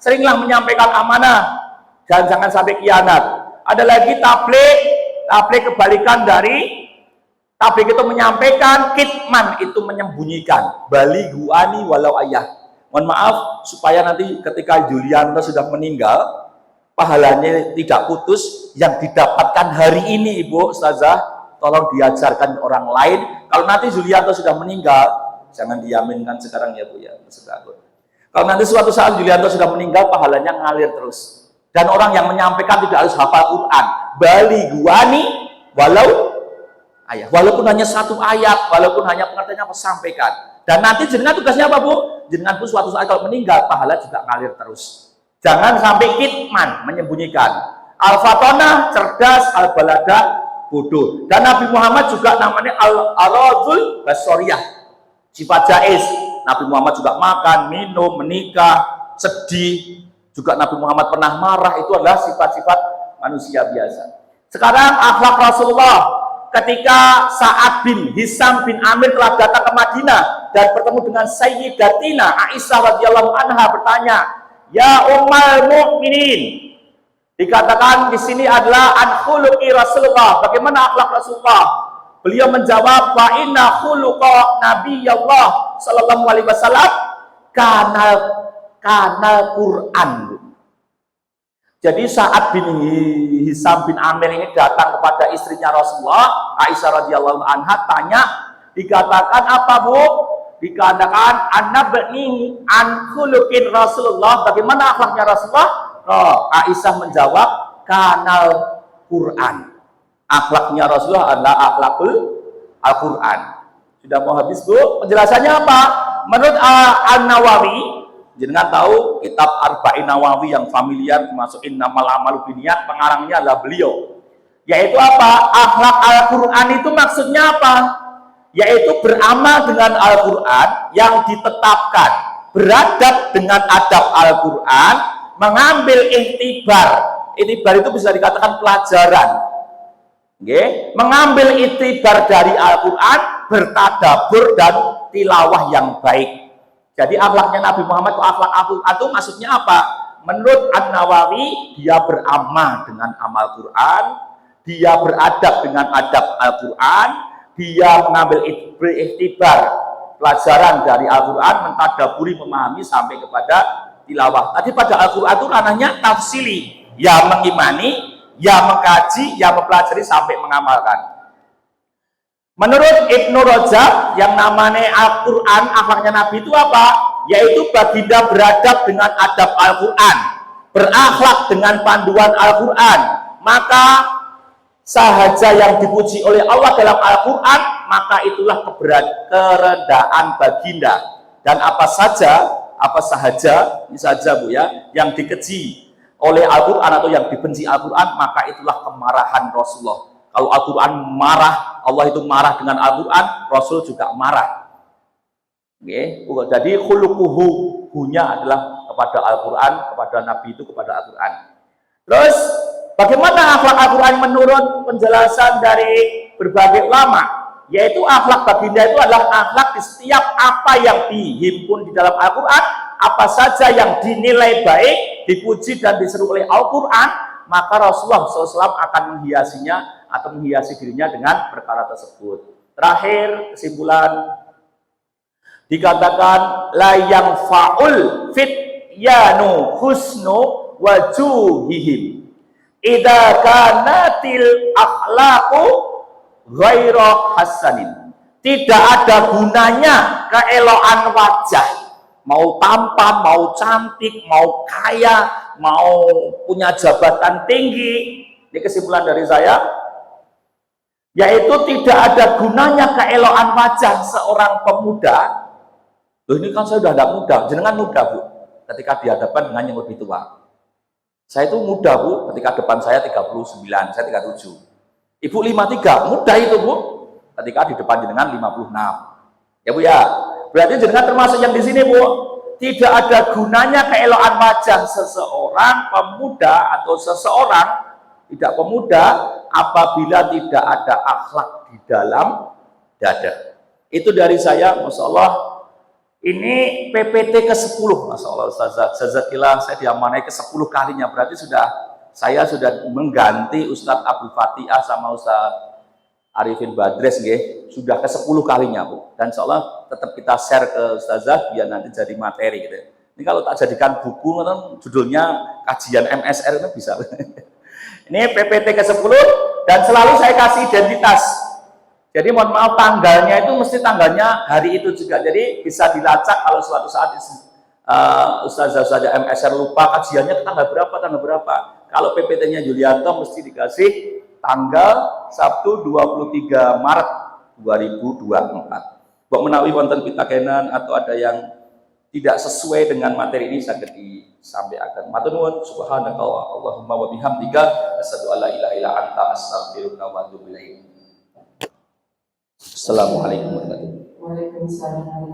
Seringlah menyampaikan amanah dan jangan sampai khianat. Ada lagi tabligh, tabligh kebalikan dari tabligh itu menyampaikan, kitman itu menyembunyikan. Baliguani walau ayah. Mohon maaf supaya nanti ketika Julianto sudah meninggal, pahalanya tidak putus yang didapatkan hari ini, Ibu Ustazah. Tolong diajarkan orang lain. Kalau nanti Julianto sudah meninggal, jangan diaminkan sekarang ya Bu ya. Kalau nanti suatu saat Julianto sudah meninggal, pahalanya ngalir terus. Dan orang yang menyampaikan tidak harus hafal Quran. Baliguani walau ayat. Walaupun hanya satu ayat, walaupun hanya pengertiannya apa, sampaikan. Dan nanti jenengan tugasnya apa Bu? Jenengan pun suatu saat kalau meninggal, pahala juga ngalir terus. Jangan sampai kitman, menyembunyikan. Al-Fatona, cerdas, al-balada, bodoh. Dan Nabi Muhammad juga namanya al-aradul basoriyah, sifat jaiz. Nabi Muhammad juga makan, minum, menikah, sedih. Juga Nabi Muhammad pernah marah. Itu adalah sifat-sifat manusia biasa. Sekarang akhlak Rasulullah ketika Sa'ad bin Hisam bin Amir telah datang ke Madinah dan bertemu dengan Sayyidatina Aisyah radhiyallahu anha, bertanya, "Ya Ummul Mukminin." Dikatakan di sini adalah an khuluqi Rasulullah, bagaimana akhlak Rasulullah? Beliau menjawab, "Fa inna khuluqa Nabiyullah sallallahu alaihi wasallam kana Quran." Jadi Sa'ad bin Hisam bin Amir ini datang kepada istrinya Rasulullah, Aisyah radhiyallahu anha, tanya, dikatakan apa Bu? Dikatakan annabni an khuluqin Rasulullah, bagaimana akhlaknya Rasulullah? Oh, Aisyah menjawab, kanal Quran. Akhlaknya Rasulullah adalah akhlakul Al-Quran. Sudah mau habis Bu? Penjelasannya apa? Menurut An-Nawawi, jangan tahu kitab Arba'in Nawawi yang familiar, termasuk Innamal A'malu Binniyat, pengarangnya adalah beliau. Yaitu apa? Akhlak Al-Quran itu maksudnya apa? Yaitu beramal dengan Al-Quran yang ditetapkan, beradab dengan adab Al-Quran, mengambil iktibar. Iktibar itu bisa dikatakan pelajaran. Okay? Mengambil iktibar dari Al-Quran, bertadabur dan tilawah yang baik. Jadi akhlaknya Nabi Muhammad itu akhlak Al-Quran itu maksudnya apa? Menurut An-Nawawi, dia beramal dengan amal Quran, dia beradab dengan adab Al-Quran, dia mengambil iktibar pelajaran dari Al-Quran, mentadaburi, memahami sampai kepada tilawah. Tadi pada Al-Quran itu ranahnya tafsili, ya mengimani, ya mengkaji, ya mempelajari sampai mengamalkan. Menurut Ibnu Rajab, yang namanya Al-Quran, akhlaknya Nabi itu apa? Yaitu baginda beradab dengan adab Al-Quran, berakhlak dengan panduan Al-Quran. Maka sahaja yang dipuji oleh Allah dalam Al-Quran, maka itulah kerendahan baginda. Dan apa sahaja, ini saja Bu ya, yang dikeji oleh Al-Quran atau yang dibenci Al-Quran, maka itulah kemarahan Rasulullah. Kalau Al-Quran marah, Allah itu marah dengan Al-Quran, Rasul juga marah. Okay. Jadi khuluquhu, hunya adalah kepada Al-Quran, kepada Nabi itu kepada Al-Quran. Terus bagaimana akhlak Al-Quran menurut penjelasan dari berbagai ulama? Yaitu akhlak baginda itu adalah akhlak di setiap apa yang dihimpun di dalam Al-Quran, apa saja yang dinilai baik, dipuji dan diseru oleh Al-Quran, maka Rasulullah SAW akan menghiasinya atau menghiasi dirinya dengan perkara tersebut. Terakhir, kesimpulan, dikatakan la yang faul fit yanu husnu wajuhihim idza kanatil akhlaqu ghairu hasanin. Tidak ada gunanya keelokan wajah, mau tampan, mau cantik, mau kaya, mau punya jabatan tinggi. Ini kesimpulan dari saya, yaitu tidak ada gunanya keelokan wajah seorang pemuda. Loh, ini kan saya sudah tidak muda, jenengan muda Bu, ketika dihadapkan dengan yang lebih tua. Saya itu muda Bu, ketika depan saya 39, saya 37. Ibu 53, muda itu Bu, ketika di depan jenengan 56. Ya Bu ya, berarti jenengan termasuk yang di sini Bu. Tidak ada gunanya keelokan wajah seseorang pemuda atau seseorang tidak pemuda apabila tidak ada akhlak di dalam dada. Itu dari saya, Masya Allah. Ini PPT ke-10, Masya Allah Ustazah. Jazakillah, saya diamanai ke-10 kalinya. Berarti saya sudah mengganti Ustadz Abdul Fatihah sama Ustadz Arifin Badres, sudah ke-10 kalinya Bu. Dan Insya Allah tetap kita share ke Ustazah biar nanti jadi materi gitu. Ini kalau tak jadikan buku, judulnya kajian MSR itu bisa. Ini PPT ke-10 dan selalu saya kasih identitas. Jadi mohon maaf, tanggalnya itu mesti tanggalnya hari itu juga. Jadi bisa dilacak kalau suatu saat Ustazah MSR lupa kajiannya tanggal berapa. Kalau PPT-nya Yulianto mesti dikasih tanggal Sabtu 23 Maret 2024. Buat menawi wonten pitakenan atau ada yang tidak sesuai dengan materi ini saged disampaikan. Matur nuwun, subhanakallah Allahumma wa bihamdika asyhadu an la ilaha illa anta astaghfiruka wa atubu ilaik. Assalamualaikum warahmatullahi wabarakatuh. Waalaikumsalam.